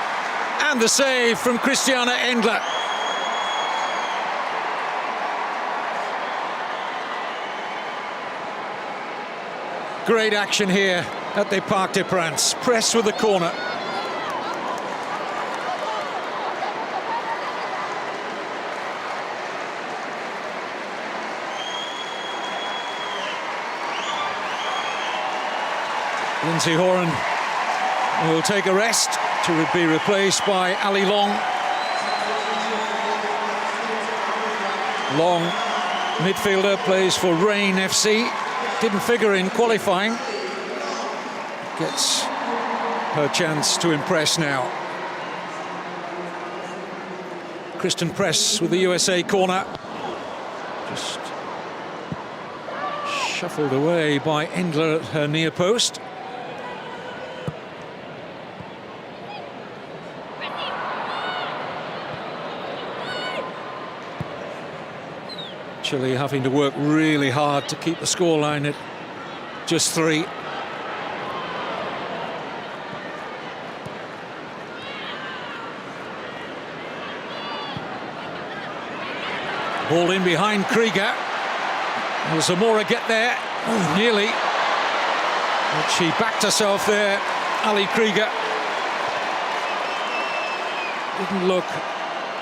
and the save from Christiana Endler. Great action here at the Parc des Princes. Press with the corner. Lindsay Horan will take a rest to be replaced by Ali Long. Long, midfielder, plays for Reign FC. Didn't figure in qualifying. Gets her chance to impress now. Christian Press with the USA corner. Just shuffled away by Endler at her near post. Chile having to work really hard to keep the scoreline at just 3. Ball in behind Krieger. Will Zamora get there? Oh, nearly. But she backed herself there, Ali Krieger. Didn't look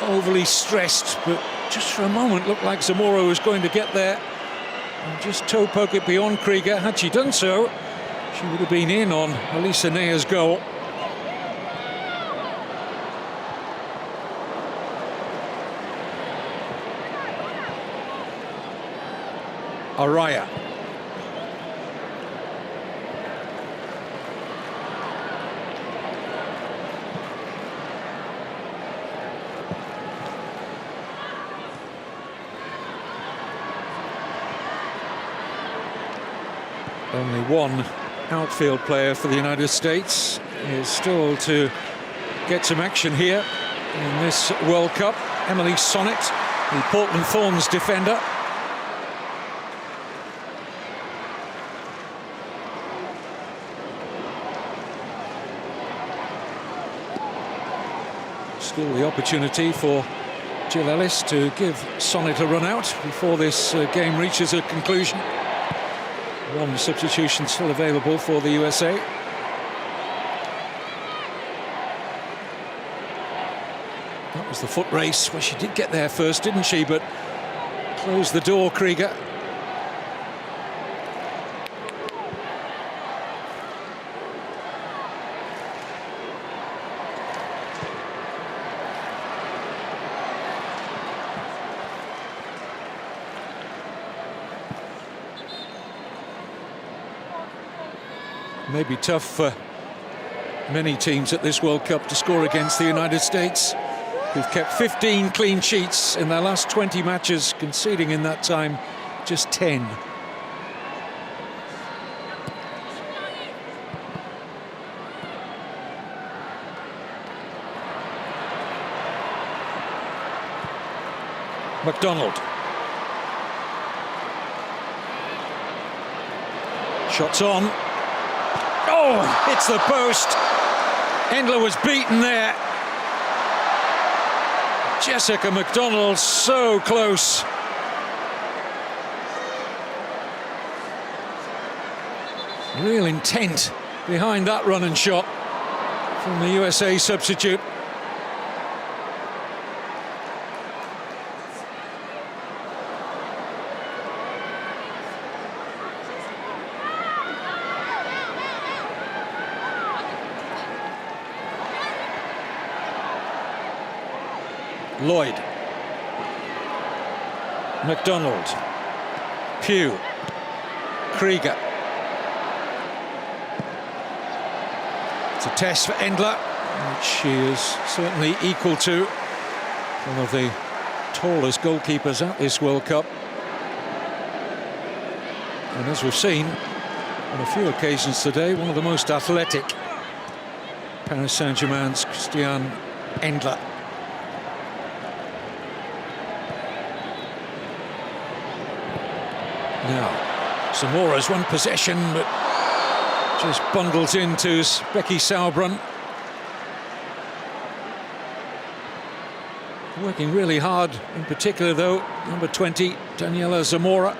overly stressed, but just for a moment looked like Zamora was going to get there and just toe poke it beyond Krieger. Had she done so, she would have been in on Elisa Nea's goal. Araya. Only one outfield player for the United States is still to get some action here in this World Cup. Emily Sonnet, the Portland Thorns defender. Still the opportunity for Jill Ellis to give Sonnet a run out before this game reaches a conclusion. One substitution still available for the USA. That was the foot race where she did get there first, didn't she? But closed the door, Krieger. Maybe tough for many teams at this World Cup to score against the United States, who've kept 15 clean sheets in their last 20 matches, conceding in that time just 10. McDonald. Shots on. Oh, hits the post. Endler was beaten there. Jessica McDonald so close. Real intent behind that run and shot from the USA substitute. Lloyd, McDonald, Pugh, Krieger. It's a test for Endler, which she is certainly equal to. One of the tallest goalkeepers at this World Cup. And as we've seen on a few occasions today, one of the most athletic. Paris Saint-Germain's Christiane Endler. Now, Zamora's one possession, but just bundles into Becky Sauerbrunn. Working really hard, in particular, though, number 20, Daniela Zamora.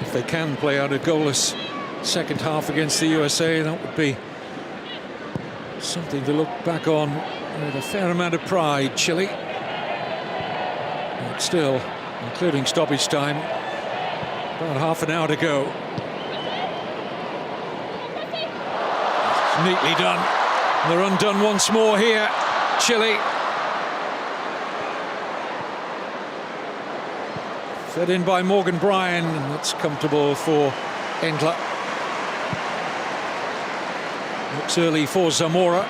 If they can play out a goalless second half against the USA, that would be something to look back on with a fair amount of pride, Chile. But still, including stoppage time, about half an hour to go. It's neatly done. They're undone once more here, Chile. Fed in by Morgan Bryan, and that's comfortable for Endler. Looks early for Zamora.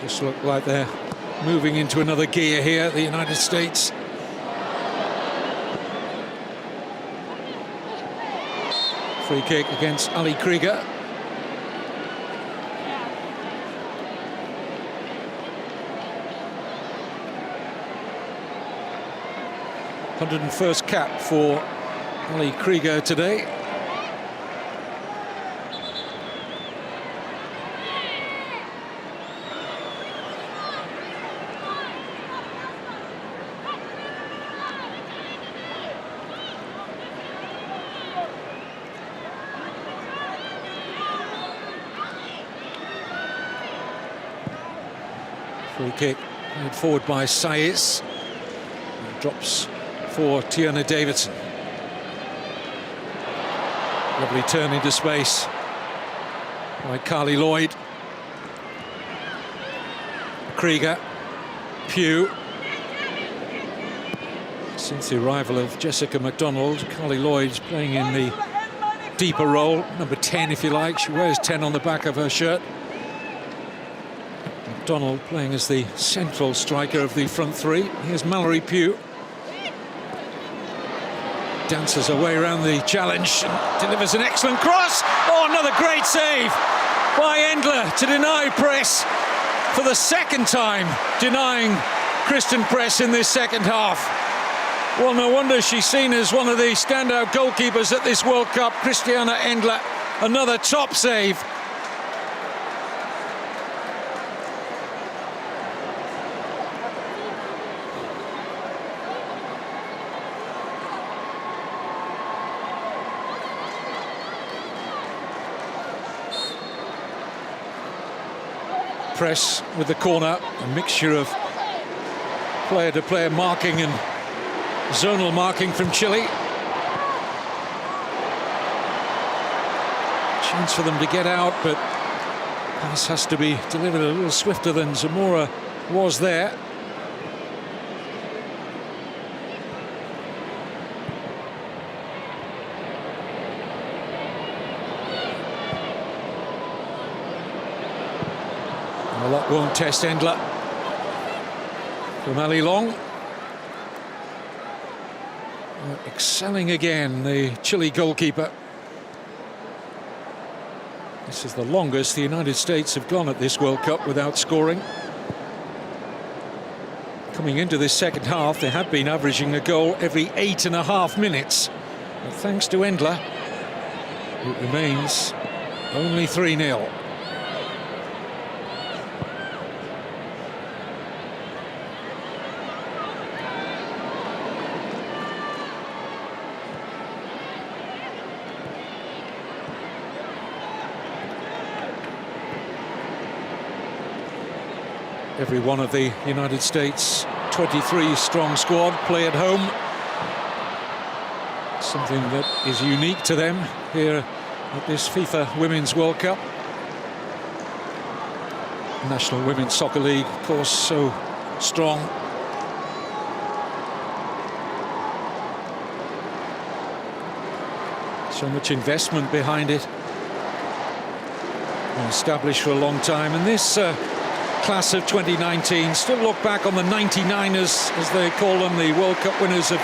Just look like they're moving into another gear here, the United States. Free kick against Ali Krieger. #101st cap for Ali Krieger today. Free kick played forward by Saiz. Drops for Tierney Davidson. Lovely turn into space by Carli Lloyd. Krieger. Pugh. Since the arrival of Jessica McDonald, Carli Lloyd's playing in the deeper role, number 10 if you like. She wears 10 on the back of her shirt. McDonald playing as the central striker of the front three. Here's Mallory Pugh. Dances her way around the challenge and delivers an excellent cross. Oh, another great save by Endler to deny press for the second time, denying Kristen Press in this second half. Well, no wonder she's seen as one of the standout goalkeepers at this World Cup. Christiana Endler, another top save. Press with the corner, a mixture of player-to-player marking and zonal marking from Chile. Chance for them to get out, but pass has to be delivered a little swifter than Zamora was there. A lot won't test Endler. From Ali Long. Excelling again, the Chile goalkeeper. This is the longest the United States have gone at this World Cup without scoring. Coming into this second half, they had been averaging a goal every 8.5 minutes. But thanks to Endler, it remains only 3-0. Every one of the United States 23-strong squad play at home. Something that is unique to them here at this FIFA Women's World Cup. National Women's Soccer League, of course, so strong. So much investment behind it. Been established for a long time, and this class of 2019 still look back on the 99ers, as they call them, the World Cup winners of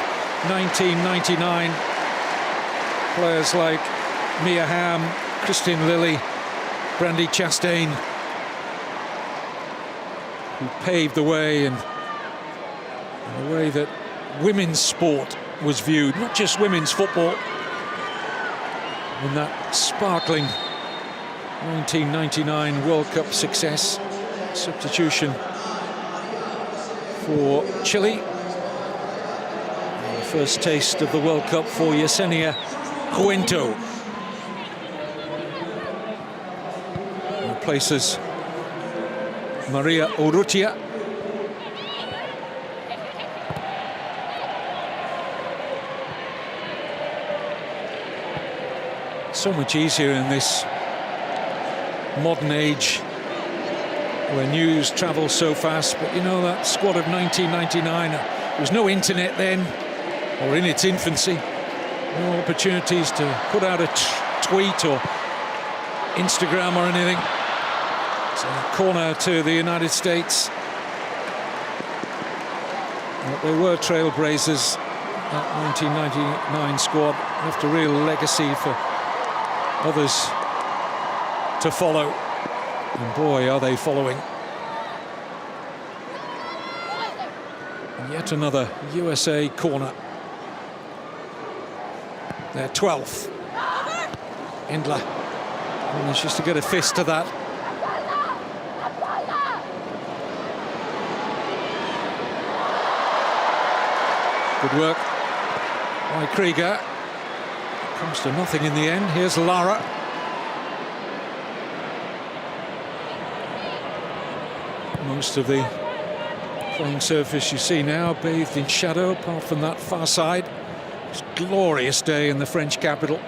1999. Players like Mia Hamm, Christine Lilly, Brandy Chastain, who paved the way in the way that women's sport was viewed, not just women's football. In that sparkling 1999 World Cup success. Substitution for Chile. And the first taste of the World Cup for Yesenia Cuento. Replaces Maria Urrutia. So much easier in this modern age where news travels so fast, but you know, that squad of 1999, there was no internet then, or in its infancy. No opportunities to put out a tweet or Instagram or anything. It's a corner to the United States. But they were trailblazers. That 1999 squad left a real legacy for others to follow. And boy, are they following. And yet another USA corner. Their 12th. Endler manages to get a fist to that. Good work by Krieger. Comes to nothing in the end. Here's Lara. Most of the playing surface you see now bathed in shadow, apart from that far side. It's a glorious day in the French capital.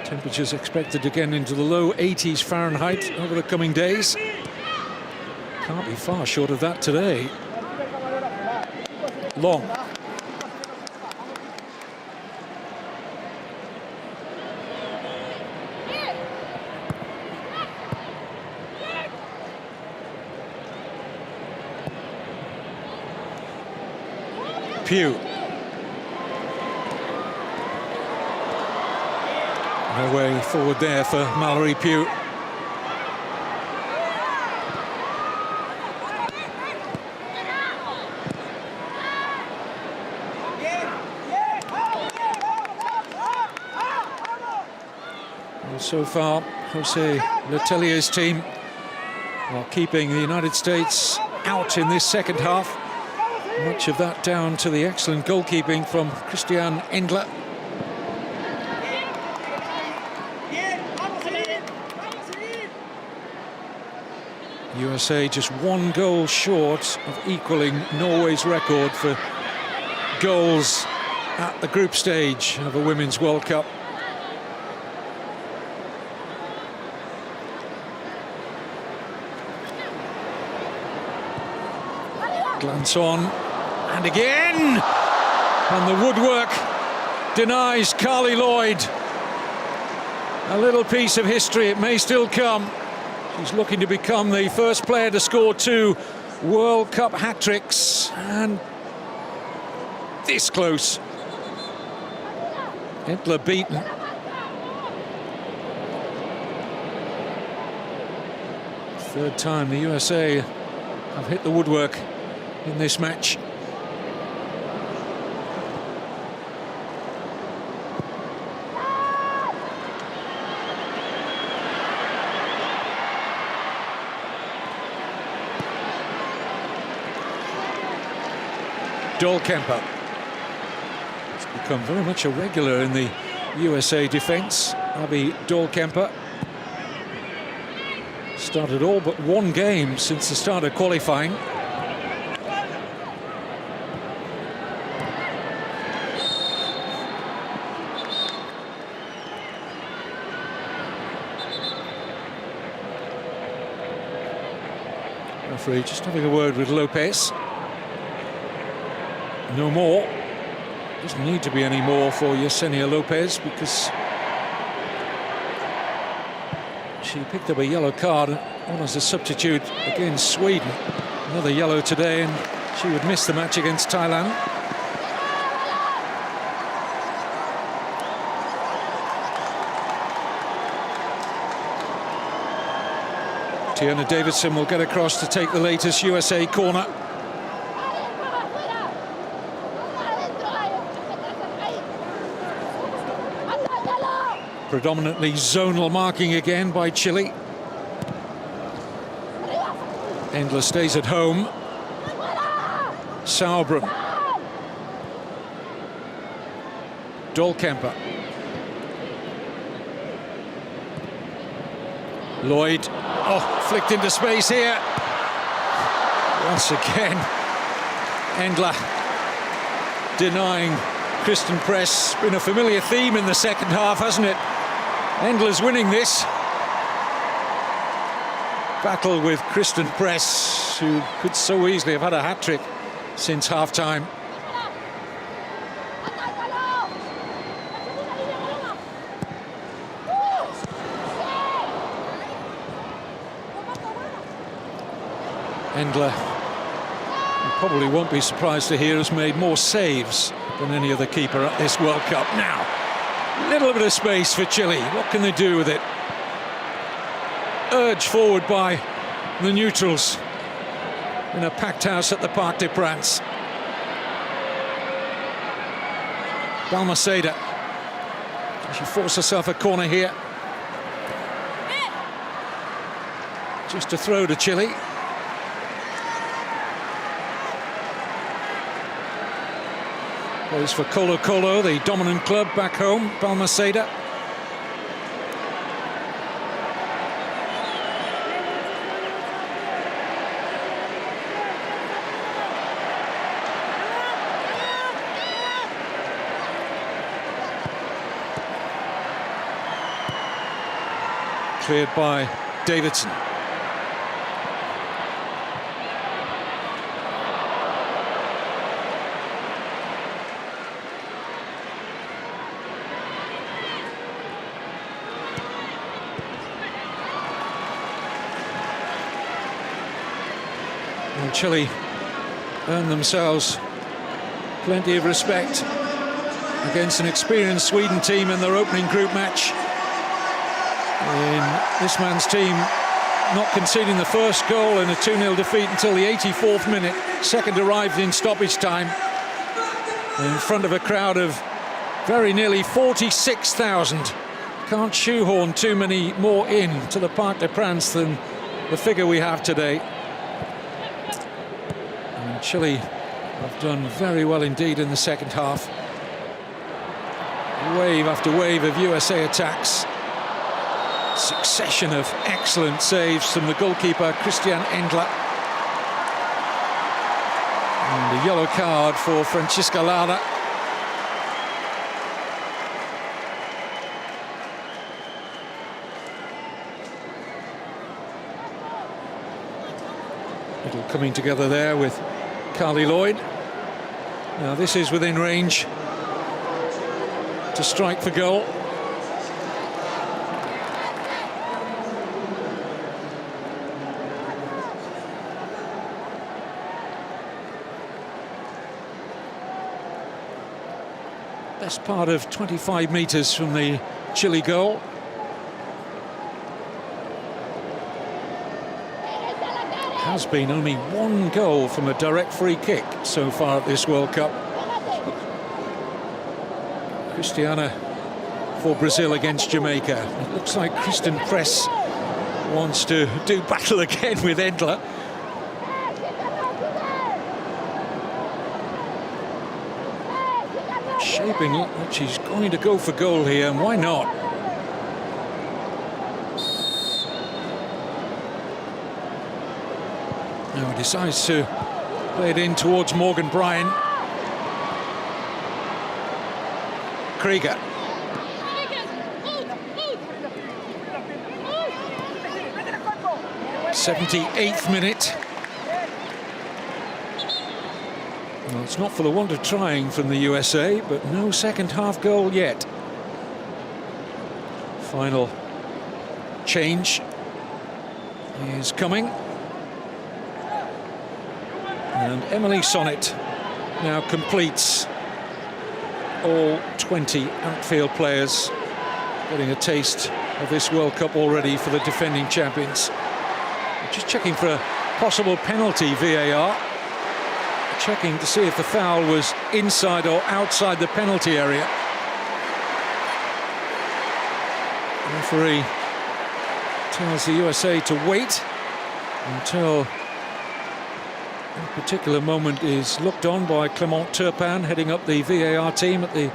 Temperatures expected again into the low 80s Fahrenheit over the coming days. Can't be far short of that today. Long. Pugh. No way forward there for Mallory Pugh. Well, so far, Jose Letelier's team are keeping the United States out in this second half. Much of that down to the excellent goalkeeping from Christian Endler. USA just one goal short of equaling Norway's record for goals at the group stage of a Women's World Cup. Glance on, and again! And the woodwork denies Carli Lloyd. A little piece of history, it may still come. She's looking to become the first player to score 2 World Cup hat-tricks, and this close. Endler beaten. Third time the USA have hit the woodwork in this match. Dahlkemper has become very much a regular in the USA defence. Abby Dahlkemper started all but one game since the start of qualifying. Referee just having a word with Lopez. No more. Doesn't need to be any more for Yesenia Lopez, because she picked up a yellow card on as a substitute against Sweden. Another yellow today, and she would miss the match against Thailand. Tiana Davidson will get across to take the latest USA corner. Predominantly zonal marking again by Chile. Endler stays at home. Sauerbrunn. Dahlkemper. Lloyd. Oh, flicked into space here. Once again, Endler denying Christen Press. Been a familiar theme in the second half, hasn't it? Endler's winning this. battle with Christian Press, who could so easily have had a hat-trick since half-time. Endler, you probably won't be surprised to hear, has made more saves than any other keeper at this World Cup. Now, a little bit of space for Chile. What can they do with it? Urged forward by the neutrals in a packed house at the Parc des Princes. Balmaceda. She forced herself a corner here. Just a throw to Chile. Plays for Colo-Colo, the dominant club back home. Balmaceda. Cleared by Davidson. And Chile earned themselves plenty of respect against an experienced Sweden team in their opening group match. In this man's team not conceding the first goal in a 2-0 defeat until the 84th minute. Second arrived in stoppage time in front of a crowd of very nearly 46,000. Can't shoehorn too many more in to the Parc des Princes than the figure we have today. And Chile have done very well indeed in the second half. Wave after wave of USA attacks. Succession of excellent saves from the goalkeeper Christian Endler. And a yellow card for Francisca Lara. Little coming together there with Carli Lloyd. Now this is within range to strike for goal. Best part of 25 metres from the Chile goal. Has been only one goal from a direct free kick so far at this World Cup. Cristiana for Brazil against Jamaica. It looks like Christian Press wants to do battle again with Endler. Shaping up that she's going to go for goal here, and why not? Now he decides to play it in towards Morgan Bryan. Krieger. 78th minute. Well, it's not for the want of trying from the USA, but no second half goal yet. Final change is coming. And Emily Sonnet now completes all 20 outfield players, getting a taste of this World Cup already for the defending champions. Just checking for a possible penalty, VAR. Checking to see if the foul was inside or outside the penalty area. The referee tells the USA to wait until a particular moment is looked on by Clement Turpin, heading up the VAR team at the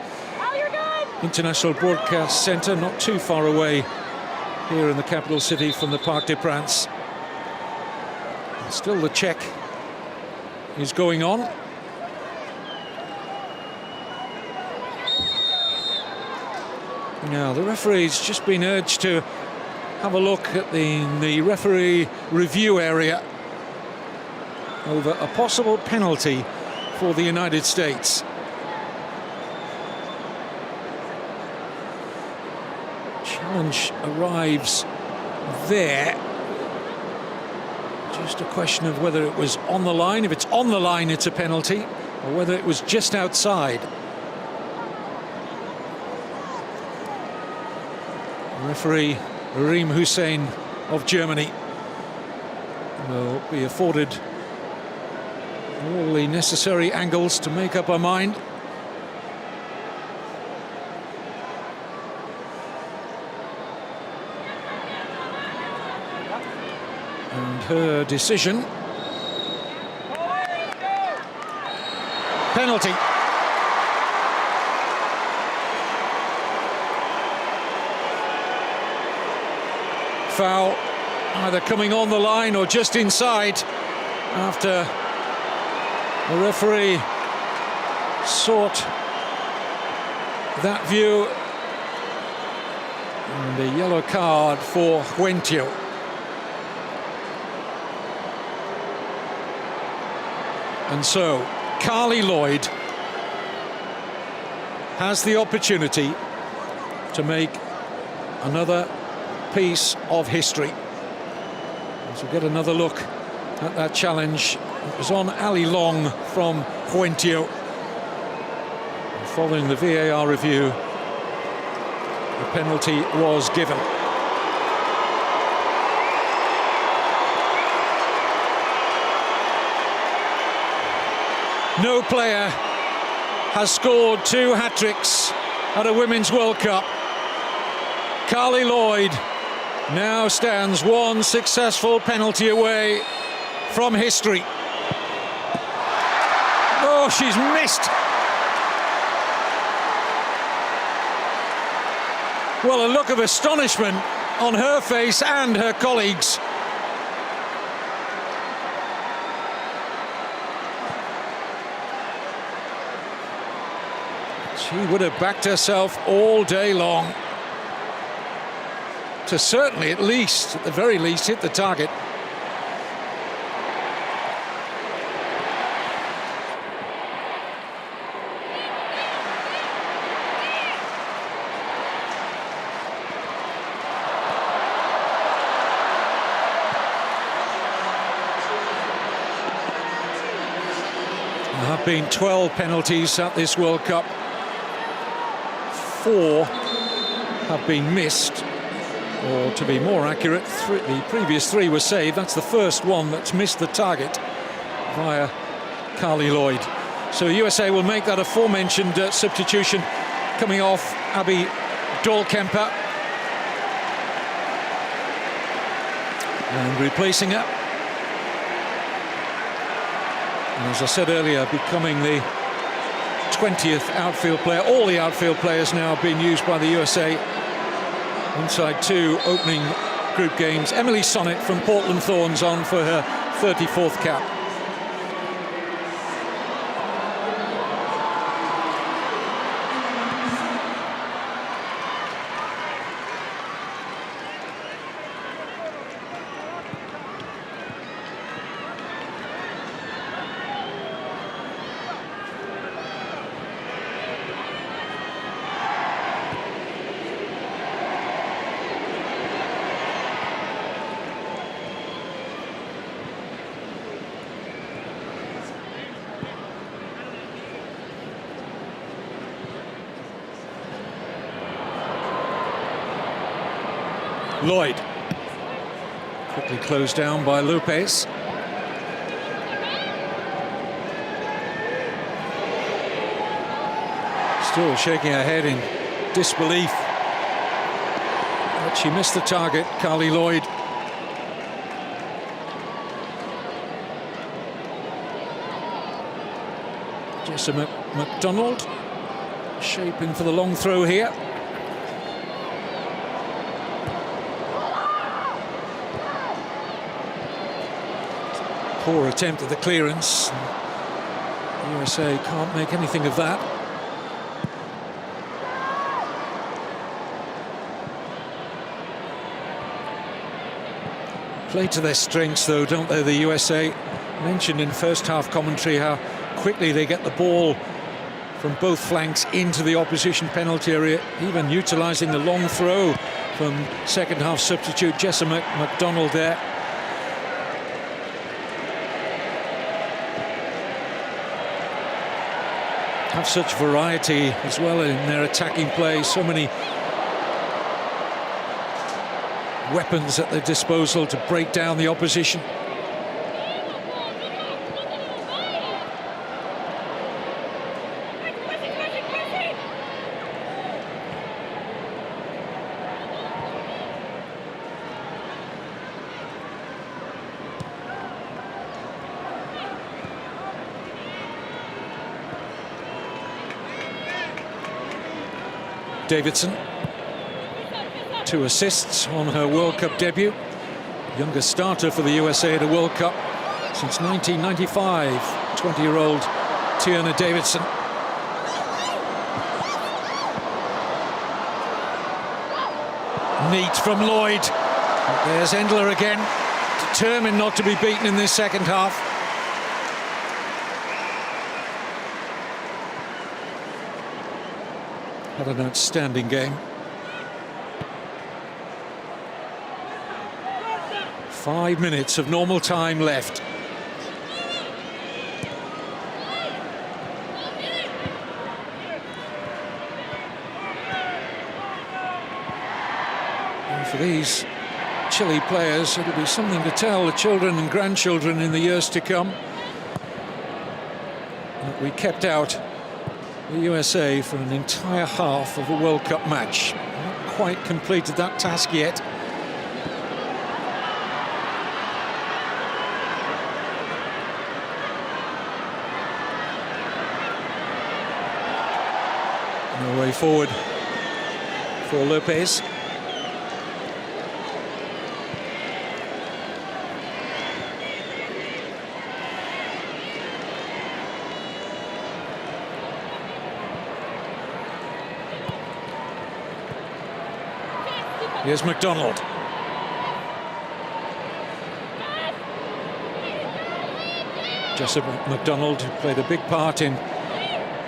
International Broadcast Centre, not too far away here in the capital city from the Parc des Princes. Still the check is going on. Now the referee's just been urged to have a look at the referee review area over a possible penalty for the United States. Challenge arrives there. Just a question of whether it was on the line. If it's on the line, it's a penalty, or whether it was just outside. Referee Karim Hussein of Germany will be afforded all the necessary angles to make up her mind. And her decision. Penalty. Foul, either coming on the line or just inside, after the referee sought that view. And a yellow card for Huentio. And so Carli Lloyd has the opportunity to make another piece of history. As we get another look at that challenge, it was on Ali Long from Huentio. Following the VAR review, the penalty was given. No player has scored 2 hat-tricks at a Women's World Cup. Carli Lloyd now stands 1 successful penalty away from history. Oh, she's missed. Well, a look of astonishment on her face and her colleagues. She would have backed herself all day long to certainly, at least, at the very least, hit the target. There have been 12 penalties at this World Cup. 4 have been missed, or to be more accurate, the previous 3 were saved. That's the first one that's missed the target via Carli Lloyd. So USA will make that aforementioned substitution, coming off Abby Dahlkemper and replacing her. And as I said earlier, becoming the 20th outfield player. All the outfield players now have been used by the USA inside 2 opening group games. Emily Sonnet from Portland Thorns on for her 34th cap. Lloyd, quickly closed down by Lopez. Still shaking her head in disbelief. But she missed the target, Carli Lloyd. Jessa McDonald shaping for the long throw here. Poor attempt at the clearance. USA can't make anything of that. Play to their strengths, though, don't they, the USA? Mentioned in first half commentary how quickly they get the ball from both flanks into the opposition penalty area, even utilising the long throw from second half substitute Jesse McDonald there. Have such variety as well in their attacking play, so many weapons at their disposal to break down the opposition. Davidson, 2 assists on her World Cup debut. Youngest starter for the USA at a World Cup since 1995. 20-year-old Tiana Davidson. Neat from Lloyd. There's Endler again, determined not to be beaten in this second half. Had an outstanding game. 5 minutes of normal time left. And for these Chile players, it'll be something to tell the children and grandchildren in the years to come that we kept out the USA for an entire half of a World Cup match. Not quite completed that task yet. No way forward for Lopez. Here's McDonald. Jesse McDonald, who played a big part in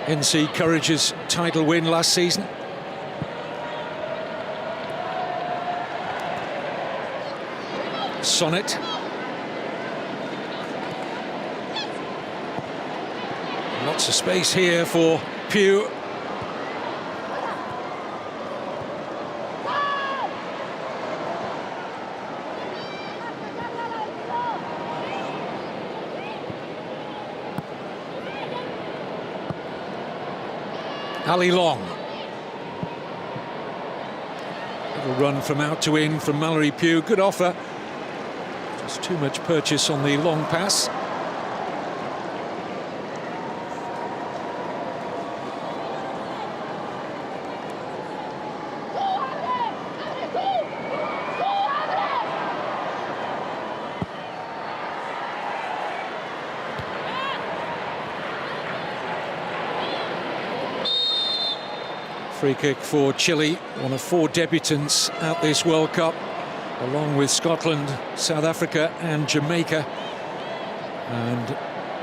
NC Courage's title win last season. Sonnet. Lots of space here for Pugh. Ali Long. Little run from out to in from Mallory Pugh. Good offer. Just too much purchase on the long pass. Free kick for Chile, one of 4 debutants at this World Cup, along with Scotland, South Africa and Jamaica, and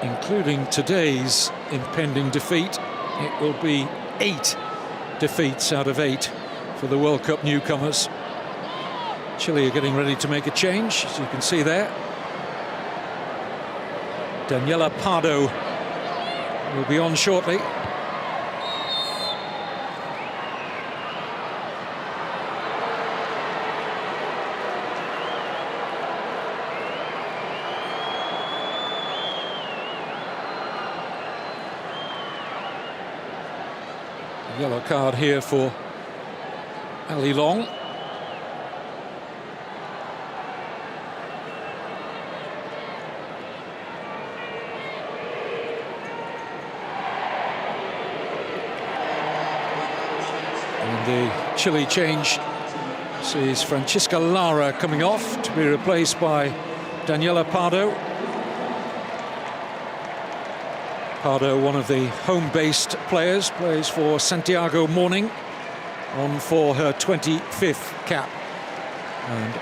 including today's impending defeat, it will be 8 defeats out of 8 for the World Cup newcomers. Chile are getting ready to make a change, as you can see there. Daniela Pardo will be on shortly. Yellow card here for Ali Long. And the Chile change sees Francisca Lara coming off to be replaced by Daniela Pardo. Pardo, one of the home-based players, plays for Santiago Morning, on for her 25th cap. And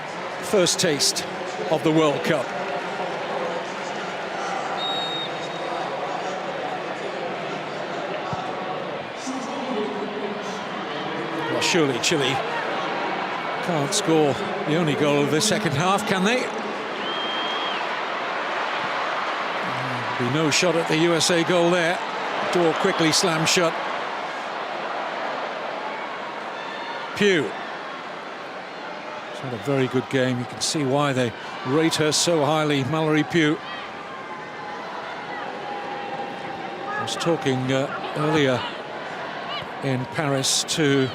first taste of the World Cup. Well, surely Chile can't score the only goal of the second half, can they? There'll be no shot at the USA goal there. Door quickly slammed shut. Pugh. She's had a very good game. You can see why they rate her so highly, Mallory Pugh. I was talking earlier in Paris to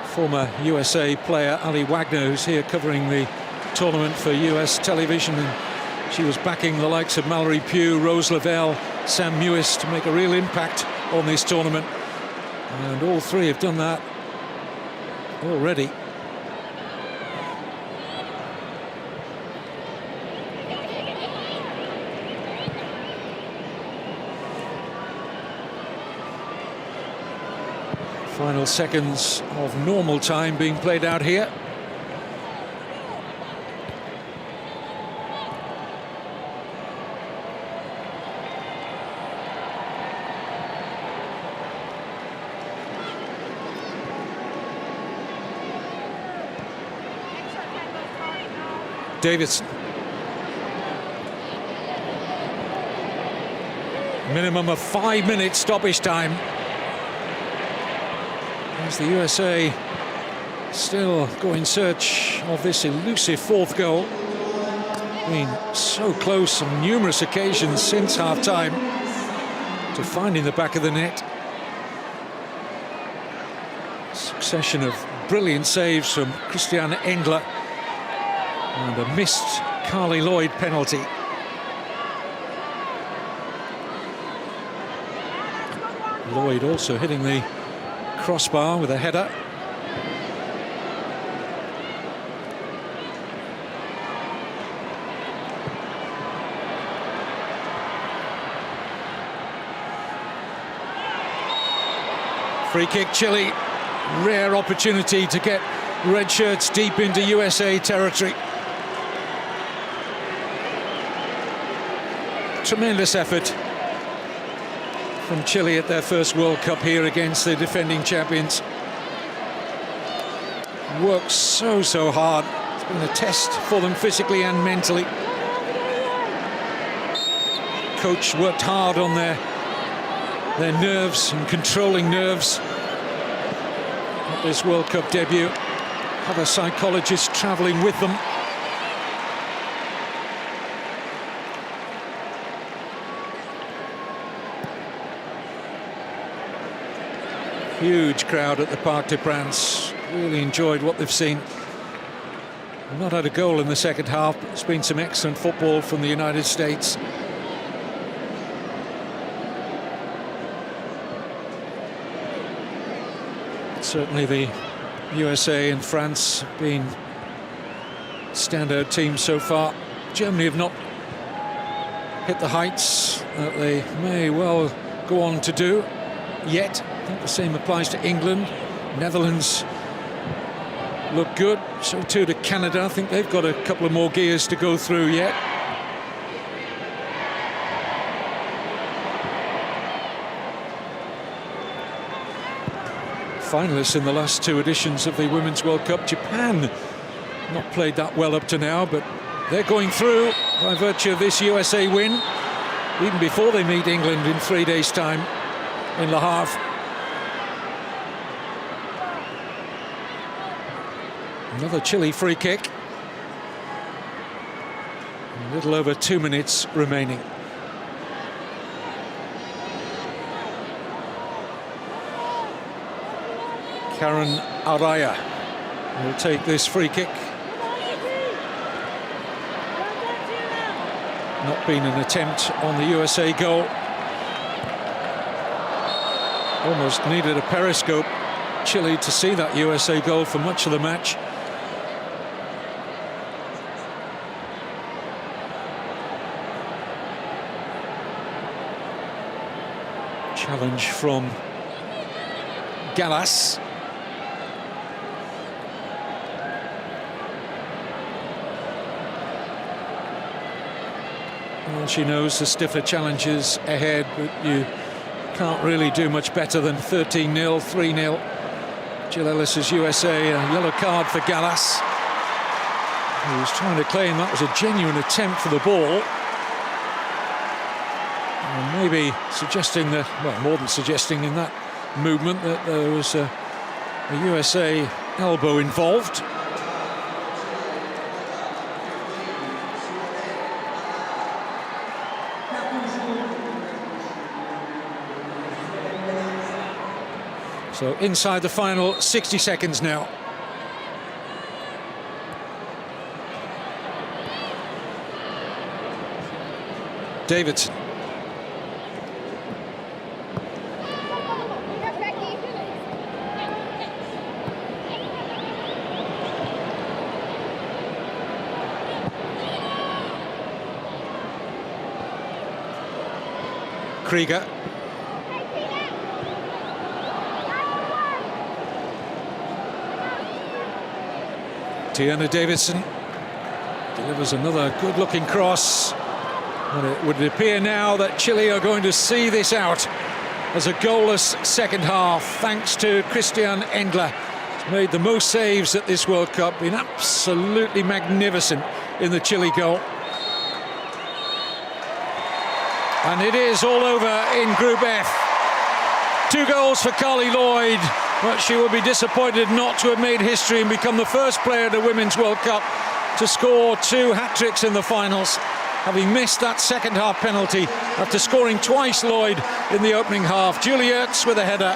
former USA player Ali Wagner, who's here covering the tournament for US television, and she was backing the likes of Mallory Pugh, Rose Lavelle, Sam Mewis to make a real impact on this tournament, and all three have done that already. Final seconds of normal time being played out here. Davidson. Minimum of 5 minutes stoppage time. As the USA still go in search of this elusive fourth goal. Been so close on numerous occasions since half-time to finding the back of the net. Succession of brilliant saves from Christiane Engler and a missed Carli Lloyd penalty. Lloyd also hitting the crossbar with a header. Free kick, Chile. Rare opportunity to get red shirts deep into USA territory. Tremendous effort from Chile at their first World Cup here against the defending champions. Worked so hard. It's been a test for them physically and mentally. Coach worked hard on their nerves and controlling nerves at this World Cup debut. Have a psychologist travelling with them. Huge crowd at the Parc des Princes. Really enjoyed what they've seen. They've not had a goal in the second half, but there's been some excellent football from the United States. Certainly the USA and France have been standout teams so far. Germany have not hit the heights that they may well go on to do yet. I think the same applies to England. Netherlands look good, so too to Canada. I think they've got a couple of more gears to go through yet. Finalists in the last two editions of the Women's World Cup. Japan not played that well up to now, but they're going through by virtue of this USA win, even before they meet England in 3 days' time in Le Havre. Another Chile free kick. A little over 2 minutes remaining. Karen Araya will take this free kick. Not been an attempt on the USA goal. Almost needed a periscope, Chile, to see that USA goal for much of the match. Challenge from Gallas. Well, she knows the stiffer challenges ahead, but you can't really do much better than 13-0, 3-0. Jill Ellis's USA, a yellow card for Gallas. He was trying to claim that was a genuine attempt for the ball. And maybe suggesting that, well, more than suggesting in that movement that there was a USA elbow involved. So inside the final 60 seconds now. Davidson. Krieger. Tiana Davidson delivers another good-looking cross. And it would appear now that Chile are going to see this out as a goalless second half, thanks to Christian Endler. He's made the most saves at this World Cup, been absolutely magnificent in the Chile goal. And it is all over in Group F. 2 goals for Carli Lloyd, but she will be disappointed not to have made history and become the first player at a Women's World Cup to score 2 hat-tricks in the finals, having missed that second half penalty after scoring twice, Lloyd, in the opening half. Ertz with a header.